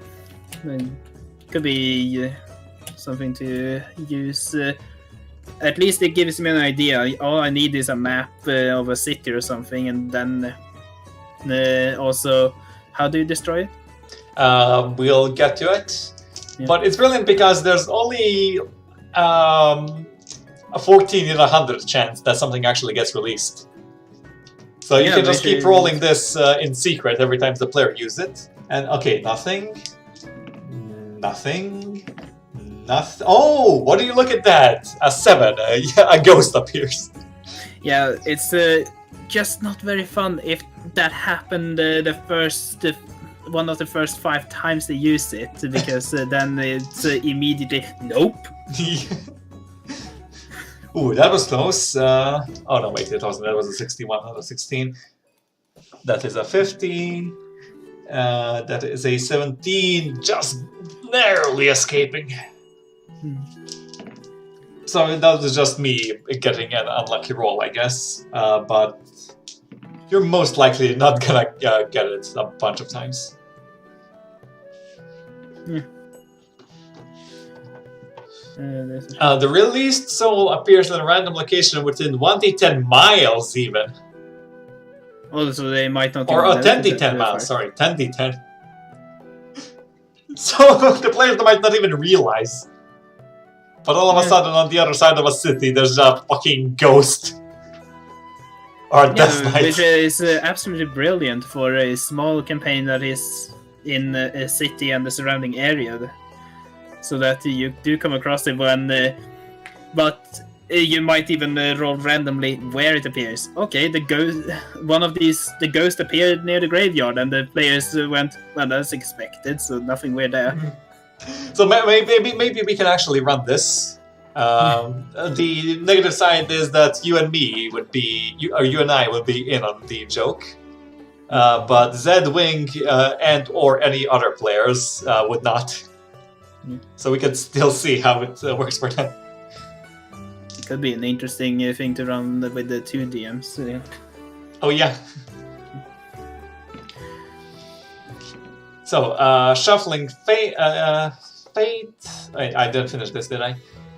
Could be something to use. At least it gives me an idea. All I need is a map of a city or something, and then also, how do you destroy it? We'll get to it. Yeah. But it's brilliant because there's only a 14 in 100 chance that something actually gets released. So you can just keep rolling this in secret every time the player uses it. And okay, nothing. Oh, what do you look at that? A 7. A ghost appears. Yeah, it's just not very fun if that happened one of the first 5 times they use it, because then it's immediately nope. Ooh, that was close. Oh no, wait, it wasn't. That was a 61, not a 16. That is a 50. That is a 17, just narrowly escaping. So that was just me getting an unlucky roll, I guess. But you're most likely not gonna get it a bunch of times. The released soul appears in a random location within 1d10 miles, even. Also, they might not. Or 10d10 miles, sorry, 10d10. So the players might not even realize. But all of a sudden, on the other side of a city, there's a fucking ghost. Or Death Knight. Which is absolutely brilliant for a small campaign that is in a city and the surrounding area. So that you do come across it when... but you might even roll randomly where it appears. Okay, the ghost appeared near the graveyard, and the players went, well, that's expected, so nothing weird there. So maybe we can actually run this. The negative side is that you and me would be, you and I would be in on the joke, but Zed, Wing, and or any other players would not. So we can still see how it works for them. It could be an interesting thing to run with the 2 DMs. Oh yeah. So, shuffling fate. I didn't finish this, did I?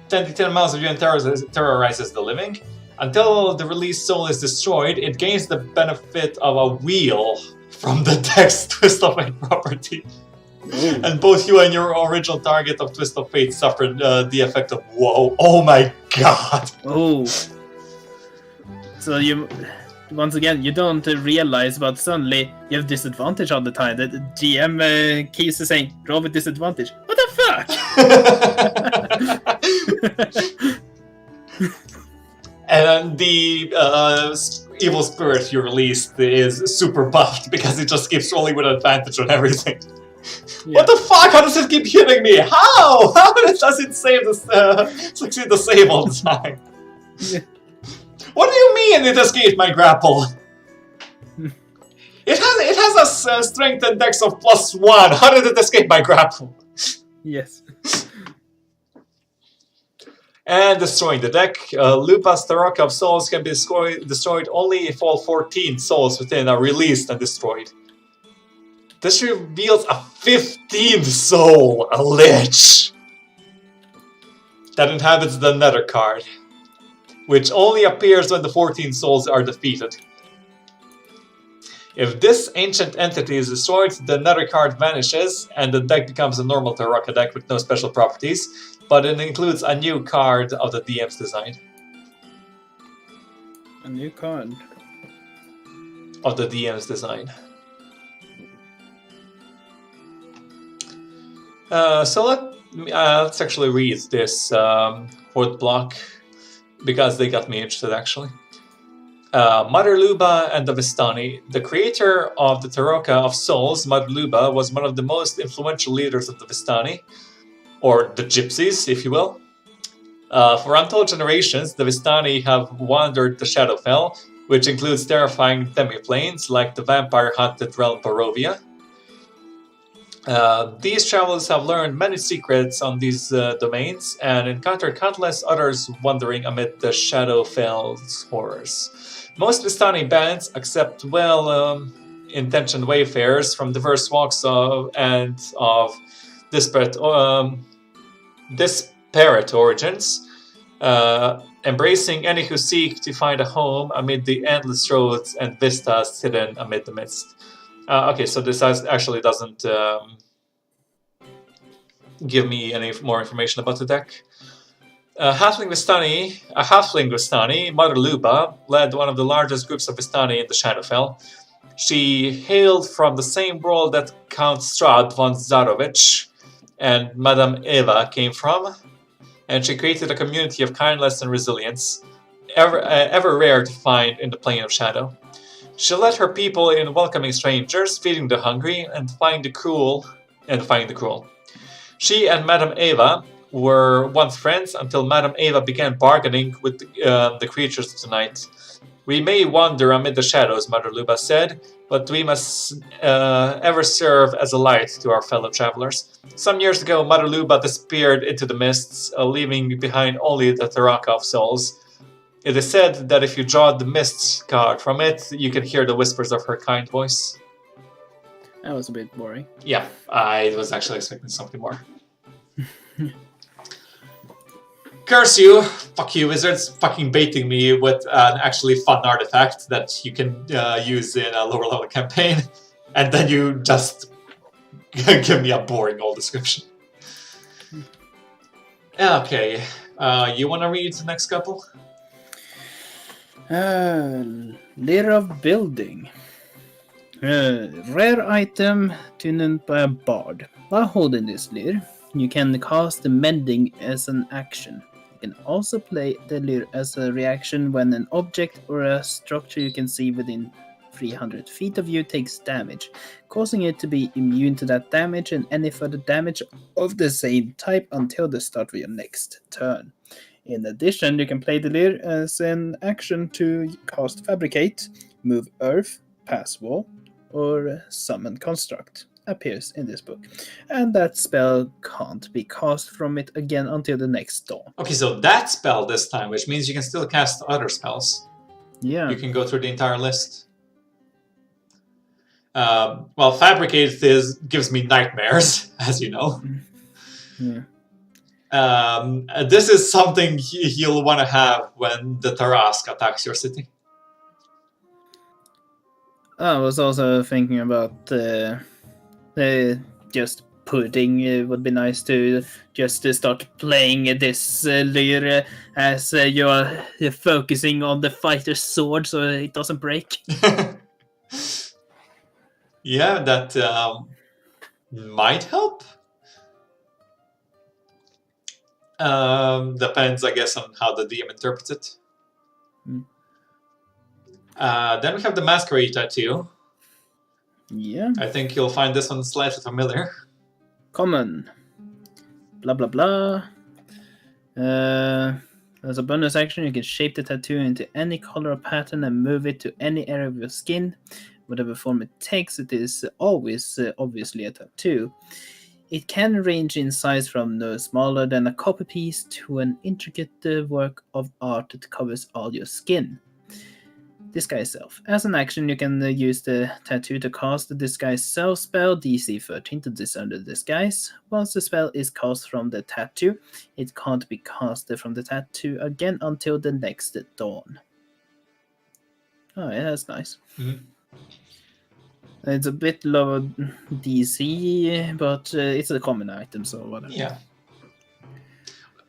10d10 miles of you and terrorizes the living. Until the released soul is destroyed, it gains the benefit of a wheel from the deck's Twist of Fate property. Ooh. And both you and your original target of Twist of Fate suffered the effect of whoa. Oh my god! Oh. So you... Once again, you don't realize, but suddenly you have disadvantage all the time. The GM keeps saying, roll with disadvantage. What the fuck? And the evil spirit you released is super buffed because it just keeps rolling with advantage on everything. Yeah. What the fuck? How does it keep hitting me? How? How does it succeed to save all the time? Yeah. What do you mean it escaped my grapple? It has a strength index of +1. How did it escape my grapple? Yes. And destroying the deck. Lupa's Taraka of Souls can be destroyed only if all 14 souls within are released and destroyed. This reveals a 15th soul, a lich, that inhabits the Nether card, which only appears when the 14 souls are defeated. If this ancient entity is destroyed, the Nether card vanishes, and the deck becomes a normal Taraka deck with no special properties, but it includes a new card of the DM's design. A new card? Of the DM's design. So let's actually read this fourth block, because they got me interested, actually. Mother Luba and the Vistani. The creator of the Taraka of Souls, Mother Luba, was one of the most influential leaders of the Vistani, or the Gypsies, if you will. For untold generations, the Vistani have wandered the Shadowfell, which includes terrifying demi-planes like the vampire-haunted realm Barovia. These travelers have learned many secrets on these domains and encountered countless others wandering amid the Shadowfell's horrors. Most Vistani bands accept well-intentioned wayfarers from diverse walks of disparate origins, embracing any who seek to find a home amid the endless roads and vistas hidden amid the mist. Okay, so this actually doesn't give me any more information about the deck. A halfling Vistani, Mother Luba, led one of the largest groups of Vistani in the Shadowfell. She hailed from the same world that Count Strahd von Zarovich and Madame Eva came from, and she created a community of kindness and resilience, ever rare to find in the Plane of Shadow. She led her people in welcoming strangers, feeding the hungry, and defying the cruel. She and Madame Eva were once friends until Madame Eva began bargaining with the creatures of the night. We may wander amid the shadows, Mother Luba said, but we must ever serve as a light to our fellow travelers. Some years ago, Mother Luba disappeared into the mists, leaving behind only the Taraka of Souls. It is said that if you draw the Mists card from it, you can hear the whispers of her kind voice. That was a bit boring. Yeah, I was actually expecting something more. Curse you! Fuck you, wizards! Fucking baiting me with an actually fun artifact that you can use in a lower level campaign, and then you just give me a boring old description. Okay, you want to read the next couple? Layer of Building. Rare item tuned by a bard. While holding this layer, you can cast the Mending as an action. You can also play the layer as a reaction when an object or a structure you can see within 300 feet of you takes damage, causing it to be immune to that damage and any further damage of the same type until the start of your next turn. In addition, you can play the layer as an action to cast Fabricate, move Earth, pass Wall, or summon Construct. Appears in this book. And that spell can't be cast from it again until the next dawn. Okay, so that spell this time, which means you can still cast other spells. Yeah. You can go through the entire list. Well, Fabricate gives me nightmares, as you know. Yeah. This is something you'll want to have when the Tarask attacks your city. I was also thinking about just pudding would be nice to just start playing this layer as you're focusing on the fighter's sword so it doesn't break. Yeah, that might help. Depends, I guess, on how the DM interprets it. Then we have the Masquerade Tattoo. Yeah. I think you'll find this one slightly familiar. Common. Blah blah blah. As a bonus action, you can shape the tattoo into any color or pattern and move it to any area of your skin. Whatever form it takes, it is always obviously a tattoo. It can range in size from no smaller than a copper piece to an intricate work of art that covers all your skin. Disguise Self. As an action, you can use the tattoo to cast the Disguise Self spell, DC 13 to disarm the disguise. Once the spell is cast from the tattoo, it can't be casted from the tattoo again until the next dawn. Oh yeah, that's nice. Mm-hmm. It's a bit lower DC, but it's a common item, so whatever. Yeah.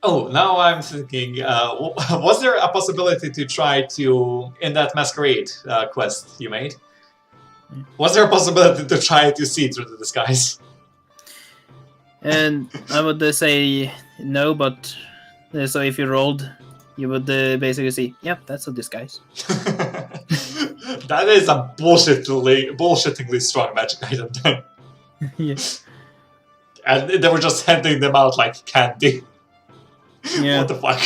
Oh, now I'm thinking, was there a possibility to try to, in that Masquerade quest you made, was there a possibility to try to see through the disguise? And I would say no, but so if you rolled, you would basically see, yep, that's a disguise. That is a bullshittingly strong magic item then. Yes. And they were just handing them out like candy. Yeah. What the fuck?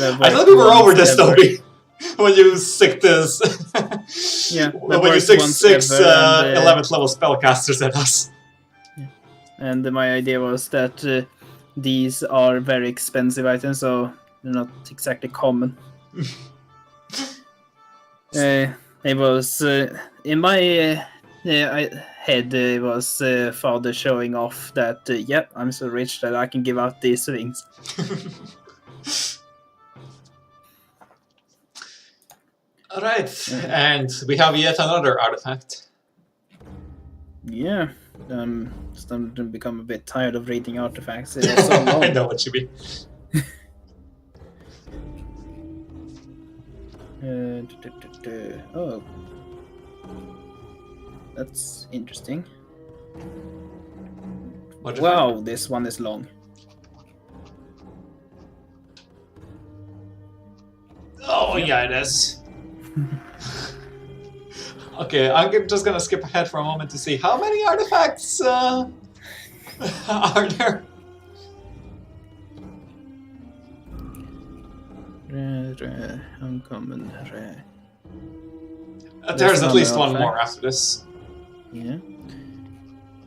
I thought we were over this, Toby. When you sick this. Yeah. When you sick 11th level spellcasters at us. Yeah. And my idea was that these are very expensive items, so they're not exactly common. It was in my head. It was father showing off that yep, I'm so rich that I can give out these things. All right, and we have yet another artifact. Yeah, starting to become a bit tired of reading artifacts. It's so long. I know what you mean. Oh, that's interesting. Wow, this one is long. Oh yeah, it is. Okay, I'm just gonna skip ahead for a moment to see how many artifacts are there. Rare, uncommon, rare. There's at least one more after this. Yeah.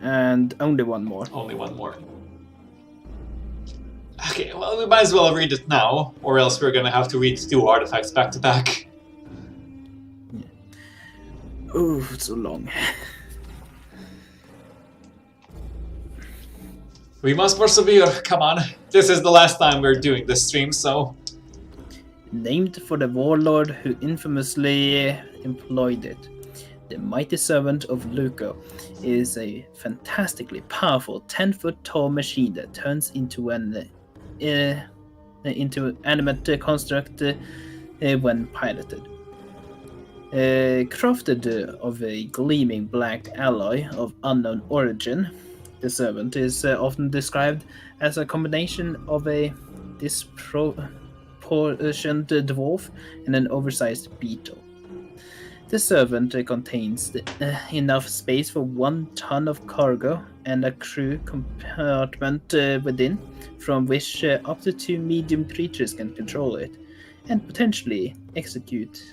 And only one more. Only one more. Okay, well, we might as well read it now, or else we're gonna have to read 2 artifacts back to back. Yeah. Oh, it's so long. We must persevere, come on. This is the last time we're doing this stream, so... Named for the warlord who infamously employed it, the mighty servant of Luco is a fantastically powerful 10-foot-tall machine that turns into an animate construct when piloted. Crafted of a gleaming black alloy of unknown origin, the servant is often described as a combination of a disproportioned dwarf and an oversized beetle. The servant contains enough space for 1 ton of cargo and a crew compartment within, from which up to 2 medium creatures can control it, and potentially execute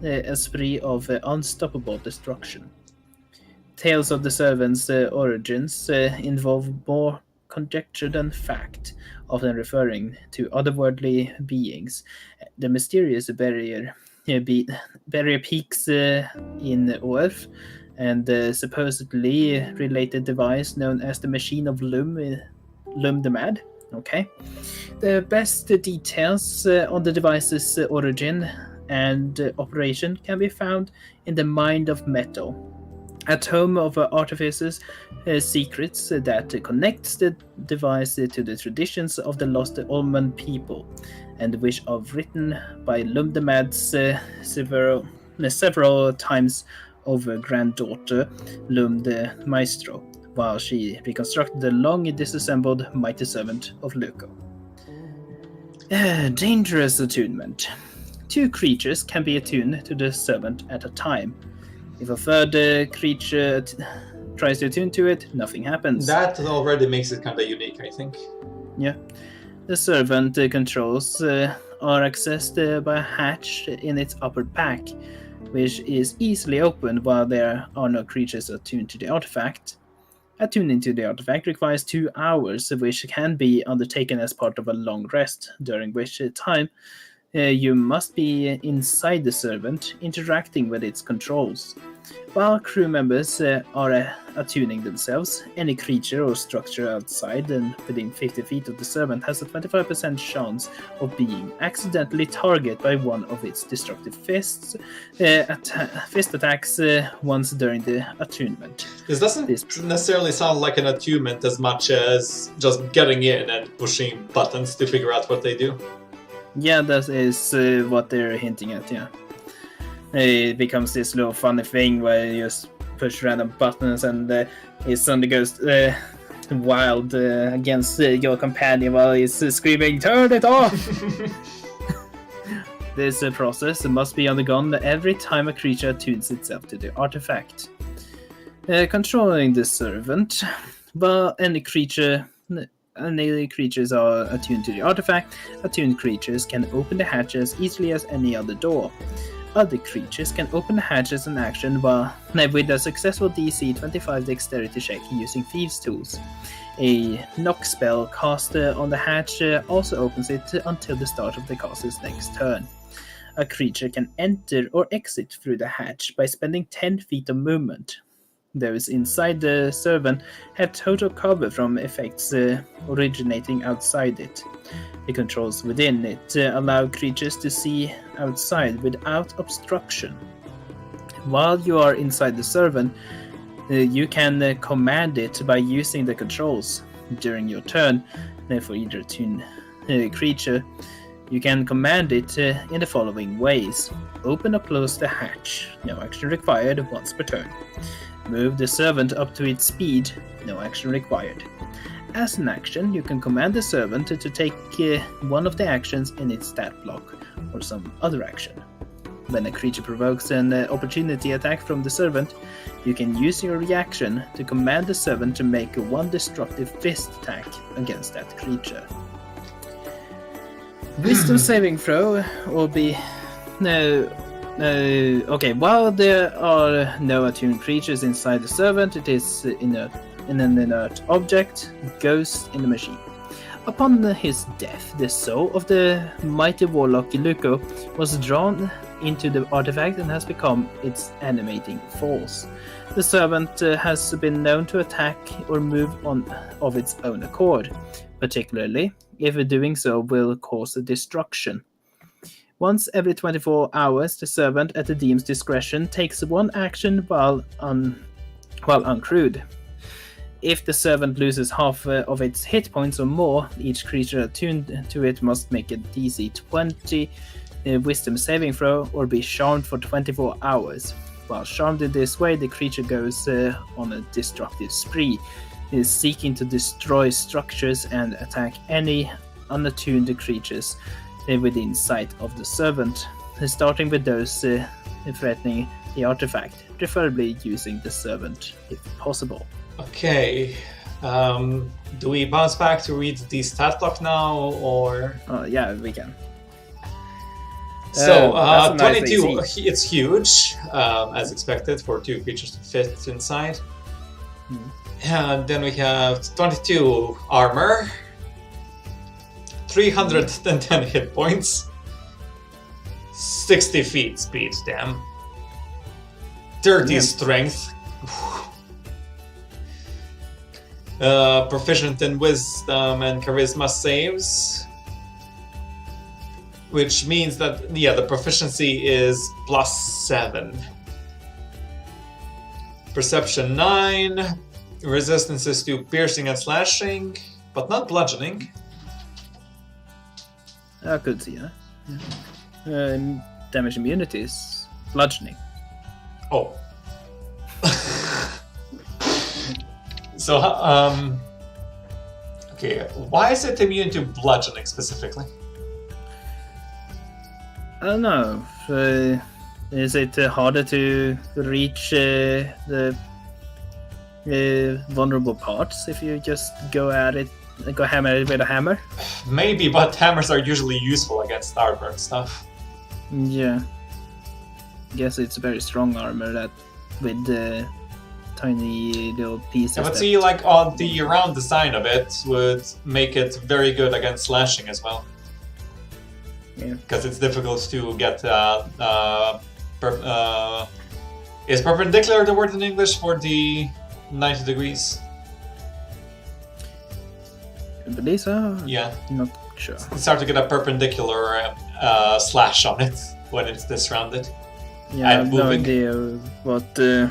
a spree of unstoppable destruction. Tales of the servant's origins involve more conjecture than fact, often referring to otherworldly beings. The mysterious barrier peaks in Earth, and the supposedly related device known as the Machine of Lum the Mad. Okay. The best details on the device's origin and operation can be found in the Mind of Metal, a tome of artificers' secrets that connects the device to the traditions of the lost Olman people, and which are written by Lum the Mad's several times over granddaughter Lum the Maestro, while she reconstructed the long disassembled mighty servant of Luco. Dangerous attunement. 2 creatures can be attuned to the servant at a time. If a third creature tries to attune to it, nothing happens. That already makes it kind of unique, I think. Yeah. The servant controls are accessed by a hatch in its upper back, which is easily opened while there are no creatures attuned to the artifact. Attuning to the artifact requires 2 hours, which can be undertaken as part of a long rest, during which time you must be inside the servant, interacting with its controls. While crew members are attuning themselves, any creature or structure outside and within 50 feet of the servant has a 25% chance of being accidentally targeted by one of its destructive fists. Fist attacks once during the attunement. This doesn't necessarily sound like an attunement as much as just getting in and pushing buttons to figure out what they do. Yeah, that is what they're hinting at, yeah. It becomes this little funny thing where you just push random buttons and it suddenly goes wild against your companion while he's screaming, "Turn it off!" This process must be undergone every time a creature attunes itself to the artifact. Controlling the servant, but any creatures are attuned to the artifact, attuned creatures can open the hatch as easily as any other door. Other creatures can open the hatch as an action with a successful DC 25 dexterity check using Thieves' Tools. A knock spell cast on the hatch also opens it until the start of the caster's next turn. A creature can enter or exit through the hatch by spending 10 feet of movement. Those inside the servant have total cover from effects originating outside it. The controls within it allow creatures to see outside without obstruction. While you are inside the servant, you can command it by using the controls. During your turn, for either attuned creature, you can command it in the following ways. Open or close the hatch, no action required once per turn. Move the servant up to its speed, no action required. As an action, you can command the servant to take one of the actions in its stat block, or some other action. When a creature provokes an opportunity attack from the servant, you can use your reaction to command the servant to make one destructive fist attack against that creature. Wisdom saving throw will be... Okay, while there are no attuned creatures inside the servant, it is an inert object, ghost in the machine. Upon his death, the soul of the mighty warlock Luco was drawn into the artifact and has become its animating force. The servant has been known to attack or move on of its own accord, particularly if doing so will cause destruction. Once every 24 hours, the servant at the DM's discretion takes one action while uncrewed. If the servant loses half of its hit points or more, each creature attuned to it must make a DC 20 wisdom saving throw or be charmed for 24 hours. While charmed in this way, the creature goes on a destructive spree, seeking to destroy structures and attack any unattuned creatures within sight of the servant, starting with those threatening the artifact, preferably using the servant if possible. Okay. Do we bounce back to read the stat block now, or? Yeah, we can. So, that's a nice 22, AC. it's huge, as expected, for 2 creatures to fit inside. And then we have 22 armor, 310 hit points, 60 feet speed, damn. 30 strength. Proficient in wisdom and charisma saves, which means that the proficiency is +7. Perception 9, resistances to piercing and slashing, but not bludgeoning. I could see that. Damage immunities, bludgeoning. Oh. So, okay, why is it immune to bludgeoning specifically? I don't know. Is it harder to reach the vulnerable parts if you just go at it, go hammer it with a hammer? Maybe, but hammers are usually useful against armor and stuff. Yeah. Guess it's very strong armor that with the tiny little pieces. Yeah, but that- see, like on the round design of it would make it very good against slashing as well. Yeah. Because it's difficult to get. Is perpendicular the word in English for the 90 degrees? I believe so. Yeah. Not sure. It's hard to get a perpendicular slash on it when it's this rounded. Yeah, I And have no moving. idea what the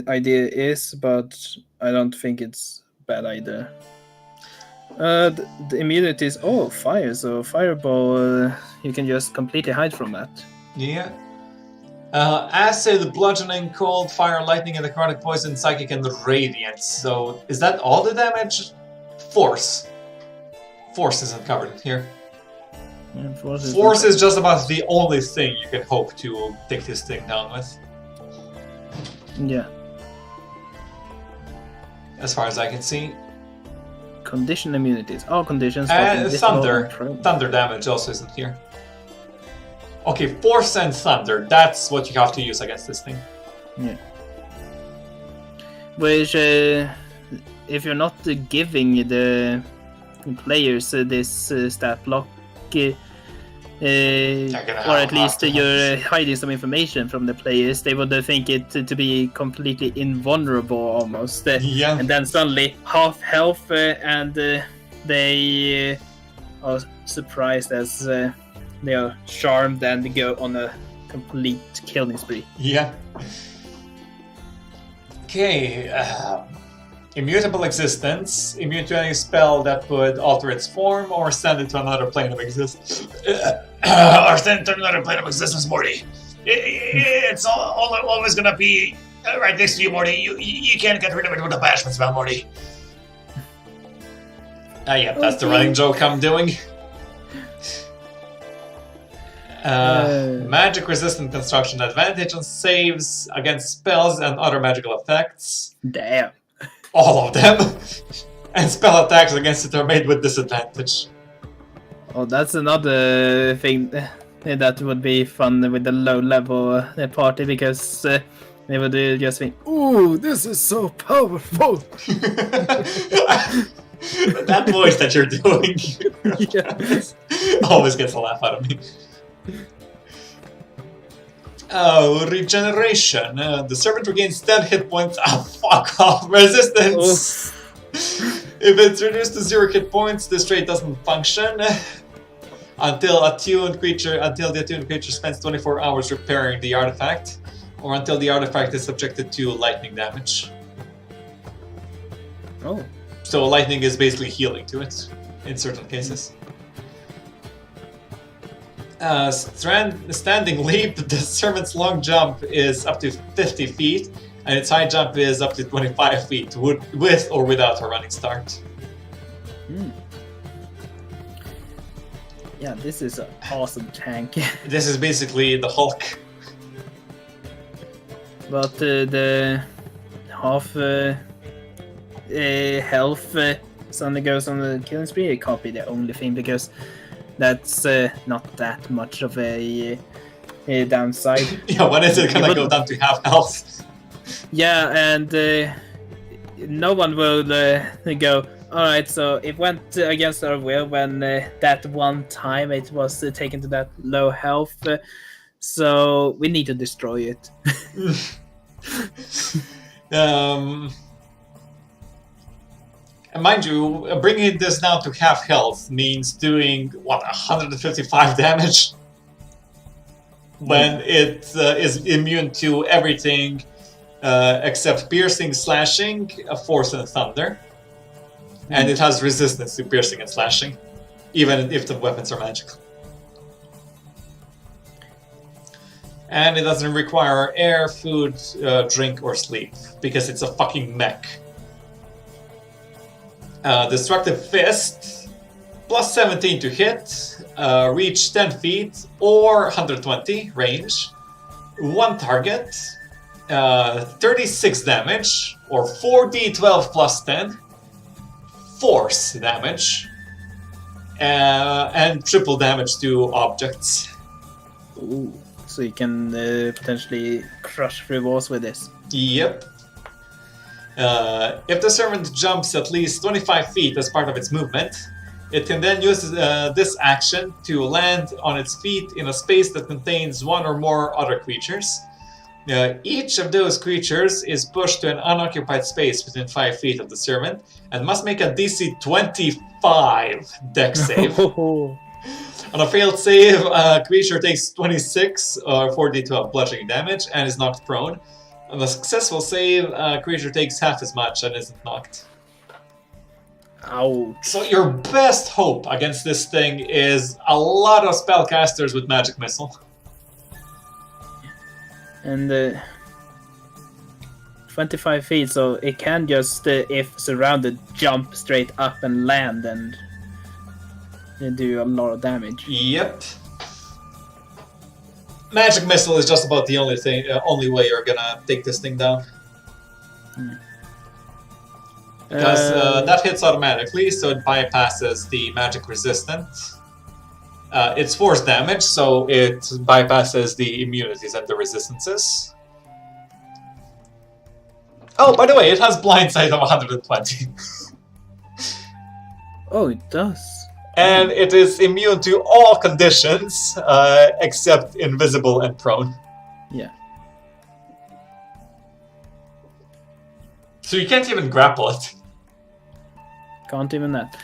idea is, but I don't think it's bad either. The immunity is fire, so fireball you can just completely hide from that. Yeah. Acid, bludgeoning, cold, fire, lightning, and necrotic poison, psychic, and radiant. So, is that all the damage? Force. Force isn't covered here. Yeah, Force is just about the only thing you can hope to take this thing down with, Yeah. as far as I can see. Condition immunities. All conditions. And but thunder. invisible Thunder damage also isn't here. Okay, force and thunder. That's what you have to use against this thing. Yeah. Which, if you're not giving the players this stat block, or at least you're hiding some information from the players, they would think it to be completely invulnerable almost. Yeah. And then suddenly half health, and they are surprised as they are charmed and go on a complete killing spree. Yeah. Okay. Immutable existence. Immune to any spell that would alter its form or send it to another plane of existence. Or send to another plane of existence, Morty. It's always gonna be right next to you, Morty. You can't get rid of it with a bashment spell, Morty. Yeah, that's the running joke I'm doing. Magic resistant construction, advantage on saves against spells and other magical effects. Damn. All of them. And spell attacks against it are made with disadvantage. Oh, that's another thing that would be fun with the low level party, because they would just think, "Ooh, this is so powerful." That voice that you're doing Yeah. always gets a laugh out of me. Regeneration. The servant regains 10 hit points. Fuck off. Resistance. If it's reduced to 0 hit points, this trait doesn't function until the attuned creature spends 24 hours repairing the artifact, or until the artifact is subjected to lightning damage. Oh. So lightning is basically healing to it in certain cases. Standing leap. The servant's long jump is up to 50 feet, and its high jump is up to 25 feet, with or without a running start. Yeah, this is an awesome tank. This is basically the Hulk. But the half health suddenly goes on the killing spree. It can't be the only thing, because that's not that much of a downside. Yeah, when is it gonna go down to half health? Yeah, and no one will go, alright, so it went against our will when that one time it was taken to that low health, so we need to destroy it. And mind you, bringing this down to half health means doing, 155 damage? When it is immune to everything except piercing, slashing, force, and thunder. And it has resistance to piercing and slashing, even if the weapons are magical. And it doesn't require air, food, drink, or sleep, because it's a fucking mech. Destructive Fist, plus 17 to hit, reach 10 feet or 120 range, one target, 36 damage, or 4d12 plus 10, force damage, and triple damage to objects. Ooh, so you can potentially crush through walls with this. Yep. If the servant jumps at least 25 feet as part of its movement, it can then use this action to land on its feet in a space that contains one or more other creatures. Each of those creatures is pushed to an unoccupied space within 5 feet of the servant and must make a DC 25 dex save. On a failed save, a creature takes 26 or 4d12 bludgeoning damage and is knocked prone. On a successful save, a creature takes half as much and isn't knocked. Ouch. So your best hope against this thing is a lot of spellcasters with magic missile. And 25 feet, so it can just, if surrounded, jump straight up and land and do a lot of damage. Yep. Magic missile is just about the only way you're gonna take this thing down. Because that hits automatically, so it bypasses the magic resistant. It's force damage, so it bypasses the immunities and the resistances. Oh, by the way, it has blind sight of 120. Oh, it does. And it is immune to all conditions except invisible and prone. Yeah. So you can't even grapple it. Can't even that.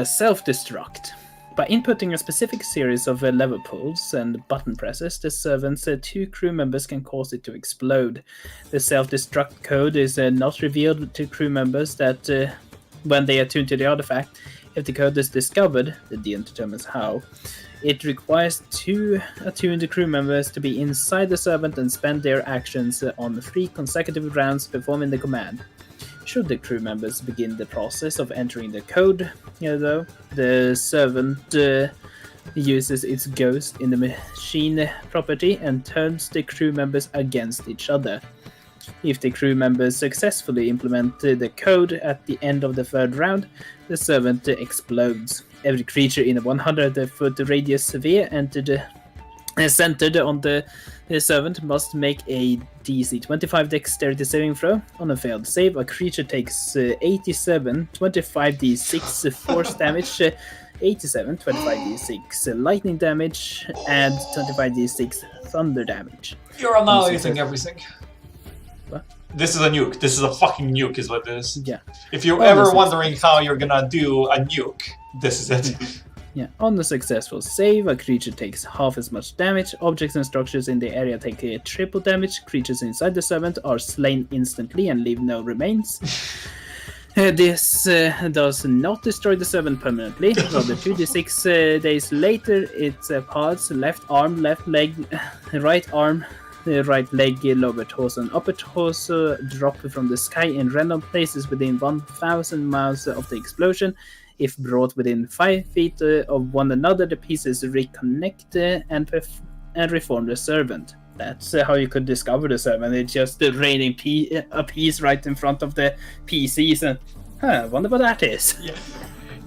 Self-destruct. By inputting a specific series of lever pulls and button presses, the servant's 2 crew members can cause it to explode. The self-destruct code is not revealed to crew members that when they attune to the artifact. If the code is discovered, the DM determines how. It requires 2 attuned crew members to be inside the servant and spend their actions on 3 consecutive rounds performing the command. Should the crew members begin the process of entering the code, though, the servant uses its ghost in the machine property and turns the crew members against each other. If the crew members successfully implement the code at the end of the 3rd round, the servant explodes. Every creature in a 100-foot radius sphere centered on the servant must make a DC 25 dexterity saving throw. On a failed save, a creature takes 87, 25d6 force damage 87, 25d6 lightning damage, and 25d6 thunder damage. You're annihilating everything. What? This is a nuke. This is a fucking nuke, is what it is. Yeah. If you're Oh, ever this is- wondering how you're gonna do a nuke, this is it. Yeah, on a successful save, a creature takes half as much damage. Objects and structures in the area take a triple damage. Creatures inside the servant are slain instantly and leave no remains. This does not destroy the servant permanently. Rather, 2d6 days later, its parts, left arm, left leg, right arm, right leg, lower torso, and upper torso drop from the sky in random places within 1,000 miles of the explosion. If brought within 5 feet of one another, the pieces reconnect and reform the servant. That's how you could discover the servant. It's just raining a piece right in front of the PCs, and I wonder what that is.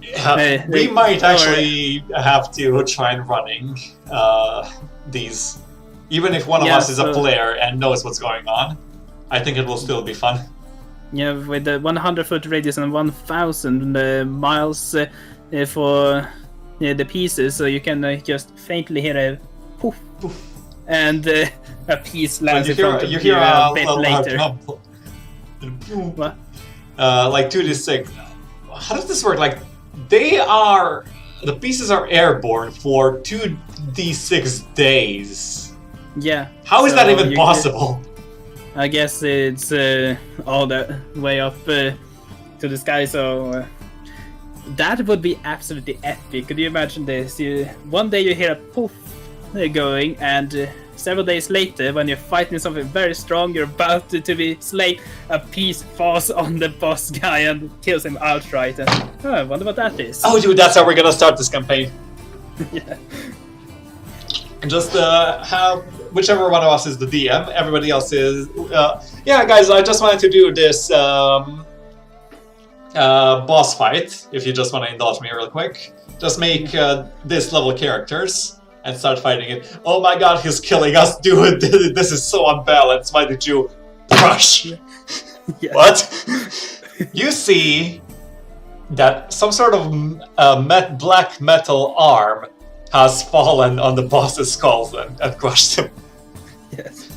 Yeah, we might actually have to try and running these. Even if one of us is a player and knows what's going on, I think it will still be fun. Yeah, with the 100-foot radius and 1,000 miles for the pieces, so you can just faintly hear a poof, poof, and a piece lands in front of you a bit later. What? Like 2d6. How does this work? Like, the pieces are airborne for 2d6 days. Yeah. How is that even possible? I guess it's all the way up to the sky, so that would be absolutely epic. Could you imagine this? One day you hear a poof going, and several days later, when you're fighting something very strong, you're about to be slain, a piece falls on the boss guy and kills him outright. And I wonder what that is. Oh, dude, that's how we're gonna start this campaign. Yeah. Just have whichever one of us is the DM, everybody else is... yeah, guys, I just wanted to do this boss fight, if you just want to indulge me real quick. Just make this level characters and start fighting it. Oh my god, he's killing us, dude! This is so unbalanced, why did you rush? Yeah. What? You see that some sort of black metal arm has fallen on the boss's skull and crushed him. Yes.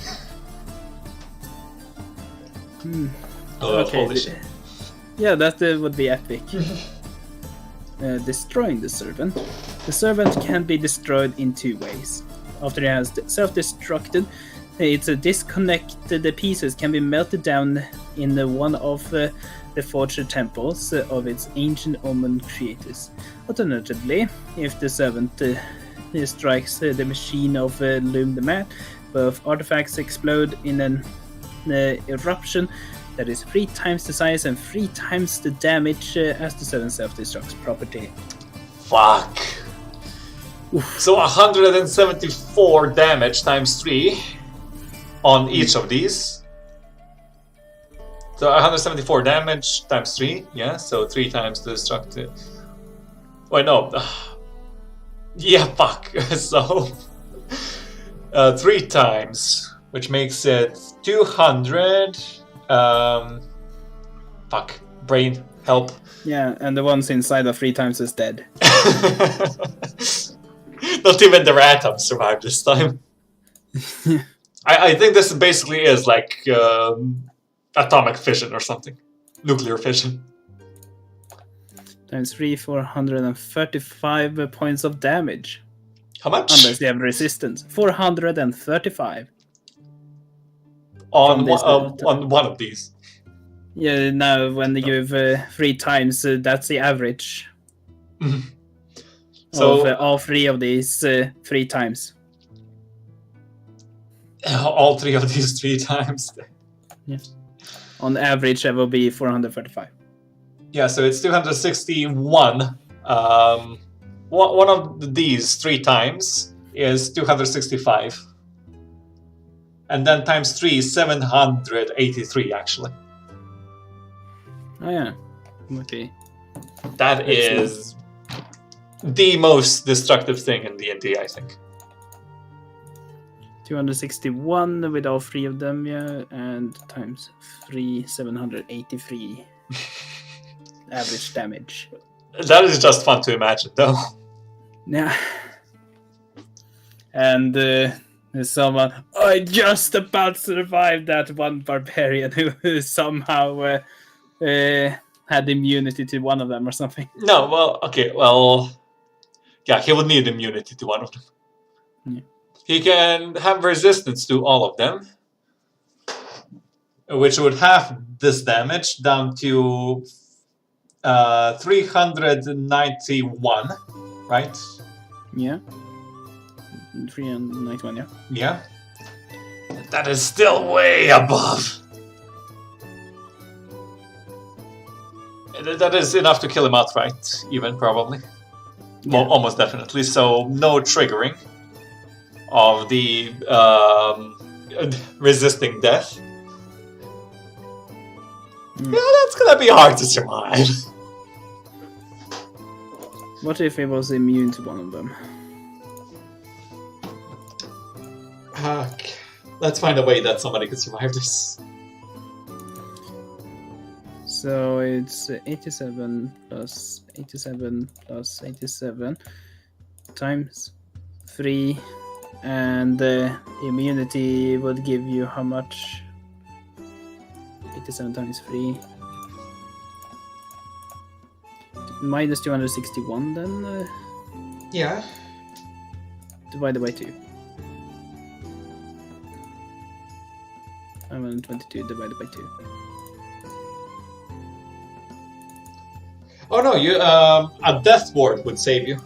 Holy shit. Yeah, that would be epic. Destroying the servant. The servant can be destroyed in 2 ways. After it has self-destructed, its disconnected pieces can be melted down in one of the forged temples of its ancient omen creators. Alternatively, if the servant strikes the machine of Loom the Man, both artifacts explode in an eruption that is 3 times the size and 3 times the damage as the servant self-destructs property. Fuck. Oof. So 174 damage times 3 on each of these. So 174 damage times 3, yeah, so 3 times the destructive. Wait, no. Yeah, fuck. So 3 times, which makes it 200. Fuck. Brain, help. Yeah, and the ones inside are 3 times as dead. Not even their atoms survived this time. I think this basically is like atomic fission or something. Nuclear fission. Times 3 for 135 points of damage. How much? Unless you have resistance. 435. On one of these. Yeah, now when you have 3 times, that's the average. So of all 3 of these 3 times. All 3 of these 3 times. Yeah. On average, that will be 435. Yeah, so it's 261. One of these 3 times is 265. And then times 3 is 783, actually. Oh, yeah. Okay. That is the most destructive thing in D&D, I think. 261 with all 3 of them, yeah, and times 3, 783 average damage. That is just fun to imagine, though. Yeah. And someone, I just about survived that one barbarian who somehow had immunity to one of them or something. No, well, okay, well... Yeah, he would need immunity to one of them. Yeah. He can have resistance to all of them, which would halve this damage down to 391, right? Yeah. 391, yeah. Yeah. That is still way above. That is enough to kill him outright, even, probably. Yeah. Almost definitely. So, no triggering of the resisting death. Yeah, that's gonna be hard to survive. What if he was immune to one of them? Okay. Let's find a way that somebody could survive this. So it's 87 plus 87 plus 87 times 3, and the immunity would give you how much? 87 times 3. Minus 261 then? Yeah. Divided by 2. 122 divided by 2. Oh no, you a death ward would save you.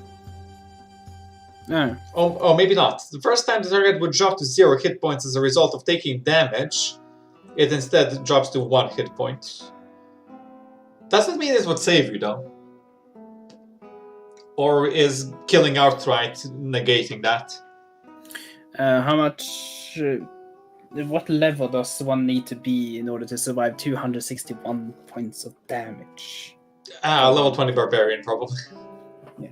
Oh. Oh, maybe not. The first time the target would drop to 0 hit points as a result of taking damage, it instead drops to 1 hit point. Doesn't mean it would save you though. Or is killing outright negating that? How much? What level does one need to be in order to survive 261 points of damage? Level 20 barbarian probably. Yeah.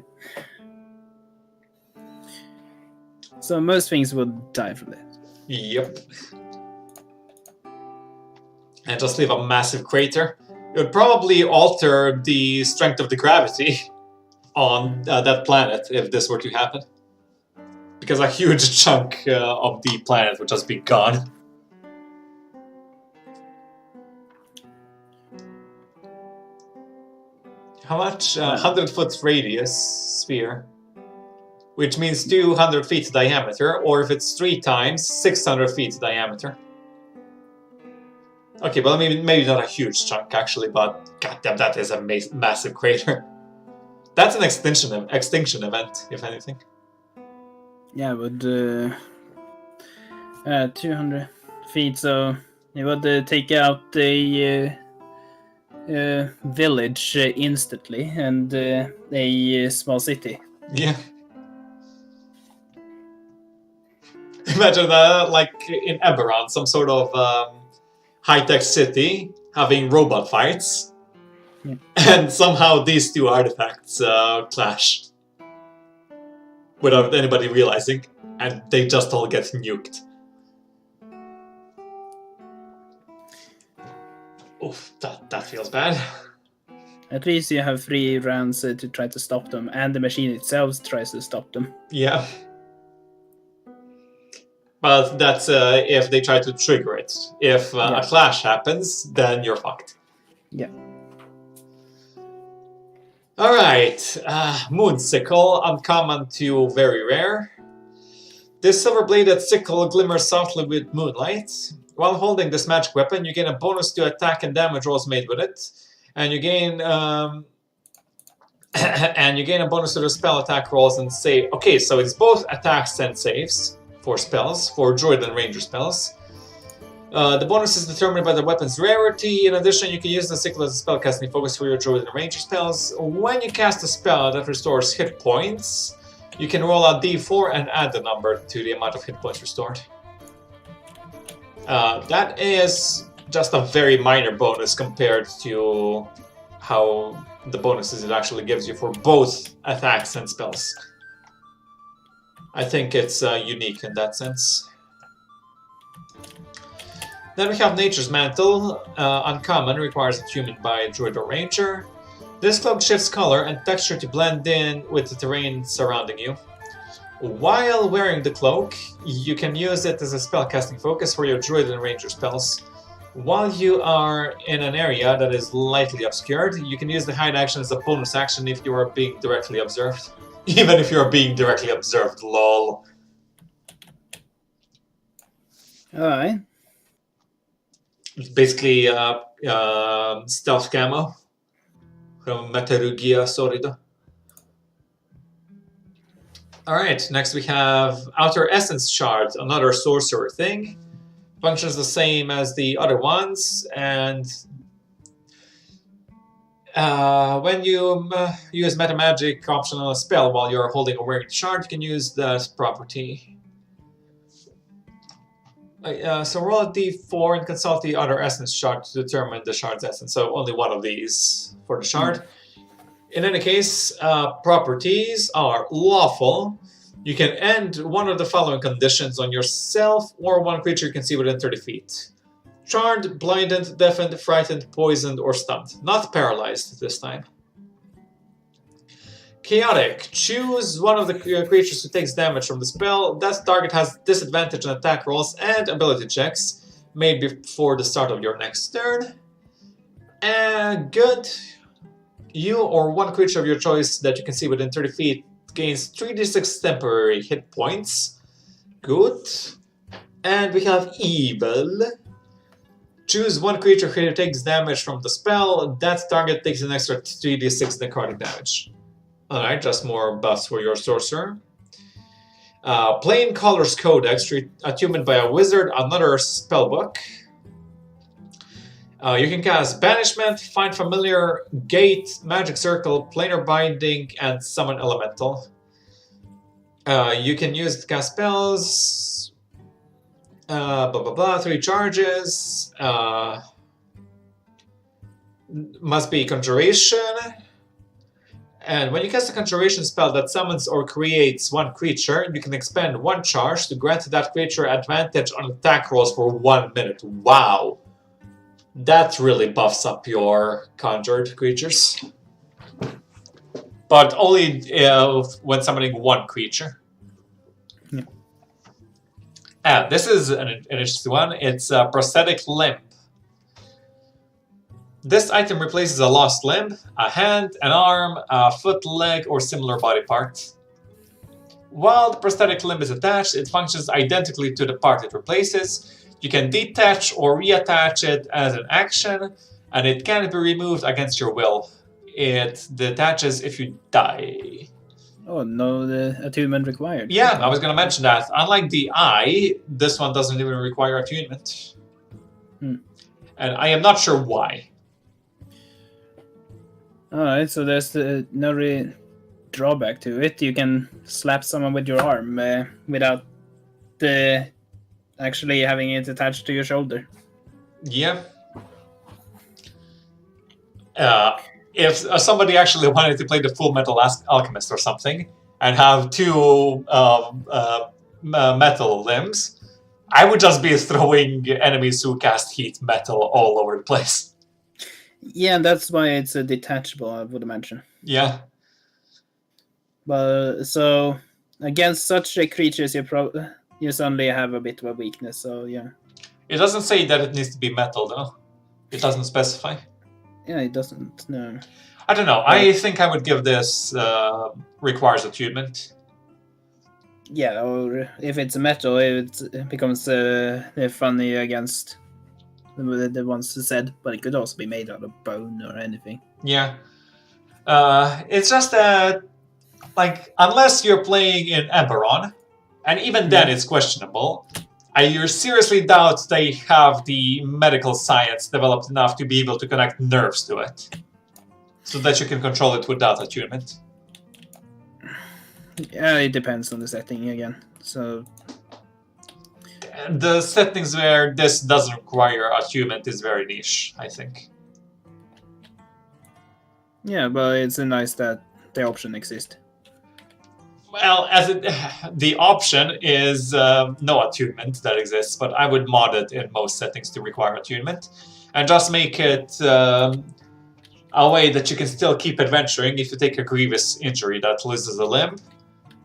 So most things would die from that. Yep. And just leave a massive crater. It would probably alter the strength of the gravity on that planet if this were to happen. Because a huge chunk of the planet would just be gone. How much? 100-foot radius sphere. Which means 200 feet diameter, or if it's 3 times, 600 feet diameter. Okay, well, maybe not a huge chunk, actually, but goddamn, that is a massive crater. That's an extinction event, if anything. Yeah, but 200 feet, so it would take out a village instantly, and a small city. Yeah. Imagine like in Eberron, some sort of high-tech city having robot fights, and somehow these two artifacts clash without anybody realizing, and they just all get nuked. Oof, that feels bad. At least you have 3 rounds to try to stop them, and the machine itself tries to stop them. Yeah. But that's if they try to trigger it. If a clash happens, then you're fucked. Yeah. Alright, Moon Sickle, uncommon to very rare. This silver-bladed sickle glimmers softly with moonlight. While holding this magic weapon, you gain a bonus to attack and damage rolls made with it. And you gain and you gain a bonus to the spell attack rolls and save. Okay, so it's both attacks and saves for spells, for druid and ranger spells. The bonus is determined by the weapon's rarity. In addition, you can use the sickle as a spellcasting focus for your druid and ranger spells. When you cast a spell that restores hit points, you can roll a d4 and add the number to the amount of hit points restored. That is just a very minor bonus compared to how the bonuses it actually gives you for both attacks and spells. I think it's unique in that sense. Then we have Nature's Mantle. Uncommon, requires attunement by a druid or ranger. This cloak shifts color and texture to blend in with the terrain surrounding you. While wearing the cloak, you can use it as a spellcasting focus for your druid and ranger spells. While you are in an area that is lightly obscured, you can use the hide action as a bonus action if you are being directly observed. Even if you are being directly observed, lol. Alright. It's basically stealth camo from Meterugia Sorido. Alright, next we have Outer Essence Shard, another sorcerer thing. Functions the same as the other ones, and when you use Metamagic option on a spell while you're holding or wearing the shard, you can use that property. So roll a d4 and consult the Other Essence Shard to determine the shard's essence. So only one of these for the shard. In any case, properties are lawful. You can end one of the following conditions on yourself or one creature you can see within 30 feet. Charmed, blinded, deafened, frightened, poisoned, or stunned. Not paralyzed this time. Chaotic. Choose one of the creatures who takes damage from the spell. That target has disadvantage on attack rolls and ability checks made before the start of your next turn. And good. You or one creature of your choice that you can see within 30 feet gains 3d6 temporary hit points. Good. And we have evil. Choose one creature who takes damage from the spell. That target takes an extra 3d6 necrotic damage. Alright, just more buffs for your sorcerer. Plain Colors Codex, attunement by a wizard, another spellbook. You can cast Banishment, Find Familiar, Gate, Magic Circle, Planar Binding, and Summon Elemental. You can use it to cast spells. 3 charges. Must be Conjuration. And when you cast a Conjuration spell that summons or creates one creature, you can expend 1 charge to grant that creature advantage on attack rolls for 1 minute. Wow! That really buffs up your conjured creatures. But only when summoning one creature. Yeah. This is an interesting one. It's a prosthetic limb. This item replaces a lost limb, a hand, an arm, a foot, leg, or similar body part. While the prosthetic limb is attached, it functions identically to the part it replaces. You can detach or reattach it as an action, and it can be removed against your will. It detaches if you die. Oh, no attunement required. Yeah, I was going to mention that. Unlike the eye, this one doesn't even require attunement. And I am not sure why. Alright, so there's no real drawback to it. You can slap someone with your arm without actually having it attached to your shoulder. Yeah. If somebody actually wanted to play the Full Metal Alchemist or something, and have 2 metal limbs, I would just be throwing enemies who cast heat metal all over the place. Yeah, that's why it's detachable, I would imagine. Yeah. But so against such creatures, you suddenly have a bit of a weakness. So yeah. It doesn't say that it needs to be metal, though. It doesn't specify. Yeah, it doesn't. No. I don't know. I think I would give this requires attunement. Yeah, or if it's metal, it becomes funny against the ones said, but it could also be made out of bone or anything. Yeah. It's just that, like, unless you're playing in Eberron, and even then it's questionable, I seriously doubt they have the medical science developed enough to be able to connect nerves to it, so that you can control it without attunement. Yeah, it depends on the setting again. So the settings where this doesn't require attunement is very niche, I think. Yeah, but it's nice that the option exists. Well, the option is no attunement that exists, but I would mod it in most settings to require attunement, and just make it a way that you can still keep adventuring if you take a grievous injury that loses a limb,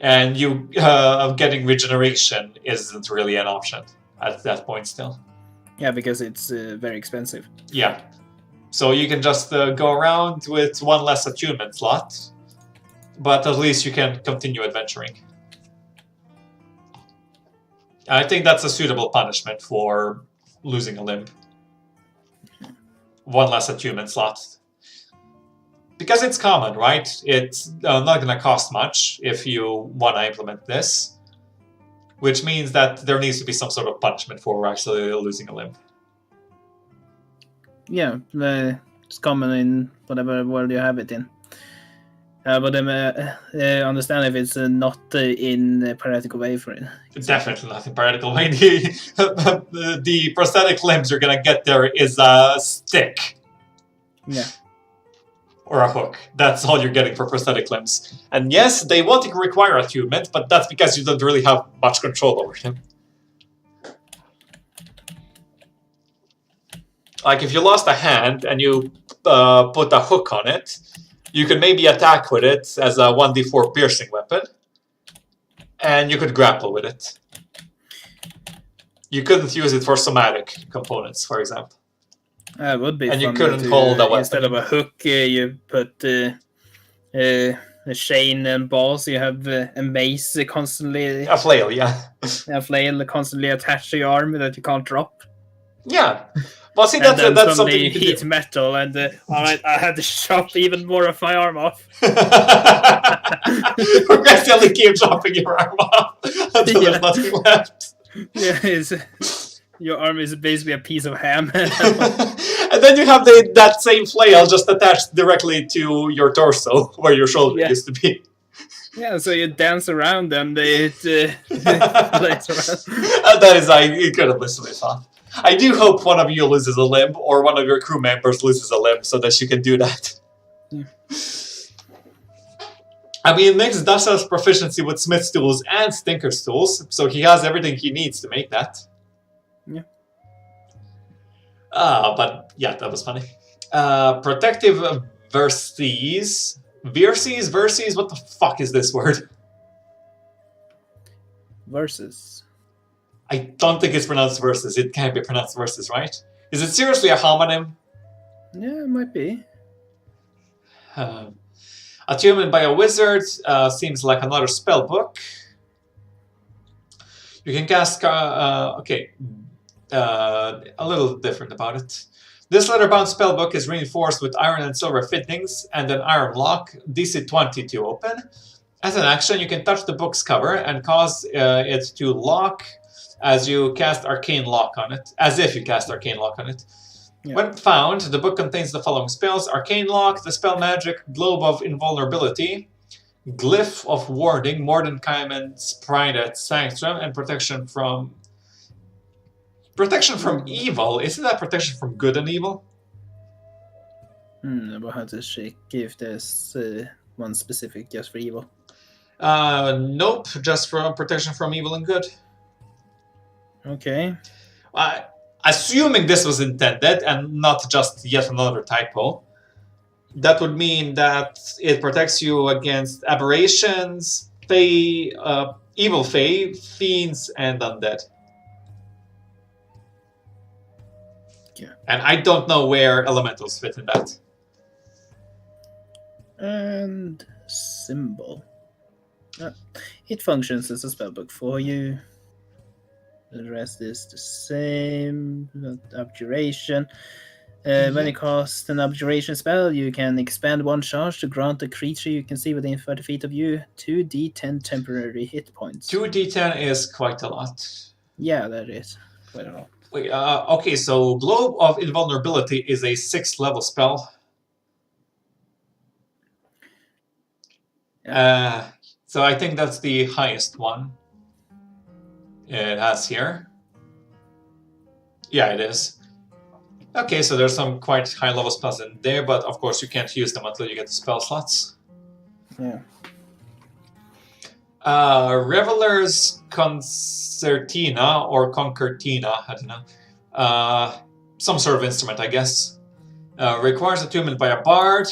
and you getting regeneration isn't really an option at that point still. Yeah, because it's very expensive. Yeah. So you can just go around with one less attunement slot, but at least you can continue adventuring. I think that's a suitable punishment for losing a limb. One less attunement slot. Because it's common, right? It's not going to cost much if you want to implement this. Which means that there needs to be some sort of punishment for actually losing a limb. Yeah, it's common in whatever world you have it in. But understand if it's not in a piratical way for it. Definitely not in piratical way. The prosthetic limbs you're going to get there is a stick. Yeah. Or a hook. That's all you're getting for prosthetic limbs. And yes, they won't require attunement, but that's because you don't really have much control over them. Like if you lost a hand and you put a hook on it, you could maybe attack with it as a 1d4 piercing weapon. And you could grapple with it. You couldn't use it for somatic components, for example. It would be and fun you couldn't to, hold a weapon. Instead of a hook, you put a chain and balls. You have a mace constantly. A flail, yeah. A flail constantly attached to your arm that you can't drop. Yeah. Well, see, and that's something you can heat do. metal, and alright, I had to chop even more of my arm off. Progressively keep chopping your arm off until there's nothing left. Yeah, your arm is basically a piece of ham. And then you have that same flail just attached directly to your torso, where your shoulder used to be. Yeah, so you dance around and it plays around. That is incredibly fun. I do hope one of you loses a limb, or one of your crew members loses a limb, so that you can do that. Yeah. I mean, Nick's Tasha has proficiency with Smith's tools and Stinker's tools, so he has everything he needs to make that. Yeah. But yeah, that was funny. Protective verses. Verses? What the fuck is this word? Versus. I don't think it's pronounced verses. It can't be pronounced verses, right? Is it seriously a homonym? Yeah, it might be. Attunement by a wizard seems like another spell book. You can cast... a little different about it. This leather-bound spellbook is reinforced with iron and silver fittings and an iron lock, DC 20 to open. As an action, you can touch the book's cover and cause it to lock as you cast Arcane Lock on it, as if you cast Arcane Lock on it. Yeah. When found, the book contains the following spells: Arcane Lock, Dispel Magic, Globe of Invulnerability, Glyph of Warding, Mordenkainen's Pride at Sanctum, and Protection from evil. Isn't that protection from good and evil? We'll have to check if there's one specific just for evil. Nope, just for protection from evil and good. Okay. Assuming this was intended and not just yet another typo, that would mean that it protects you against aberrations, evil fae, fiends, and undead. Yeah. And I don't know where elementals fit in that. And symbol. It functions as a spellbook for you. The rest is the same. Abjuration. When you cast an abjuration spell, you can expand one charge to grant a creature you can see within 30 feet of you 2d10 temporary hit points. 2d10 is quite a lot. Yeah, that is quite a lot. Wait, okay, so Globe of Invulnerability is a 6th level spell. So I think that's the highest one it has here. Yeah, it is. Okay, so there's some quite high level spells in there, but of course you can't use them until you get the spell slots. Yeah. Reveler's Concertina or Concertina, I don't know. Some sort of instrument, I guess. Requires attunement by a bard.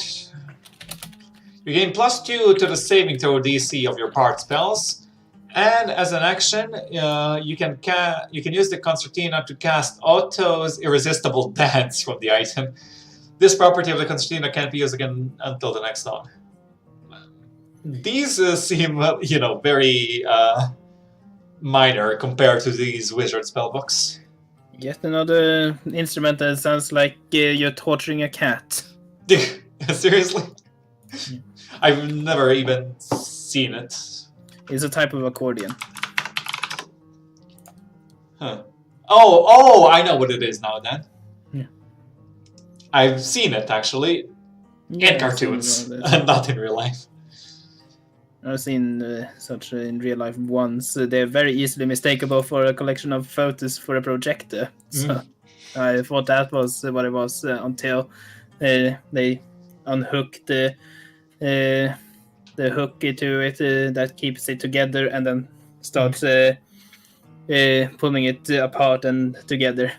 You gain +2 to the saving throw DC of your bard spells. And as an action, you can use the concertina to cast Otto's Irresistible Dance from the item. This property of the concertina can't be used again until the next dawn. These seem, very minor compared to these wizard spellbooks. Yet another instrument that sounds like you're torturing a cat. Seriously? I've never even seen it. It's a type of accordion. Huh. Oh, I know what it is now then. Yeah. I've seen it actually. In cartoons, and not in real life. I've seen such in real life once. They're very easily mistakable for a collection of photos for a projector. So I thought that was what it was until they unhooked the hook to it that keeps it together and then starts pulling it apart and together.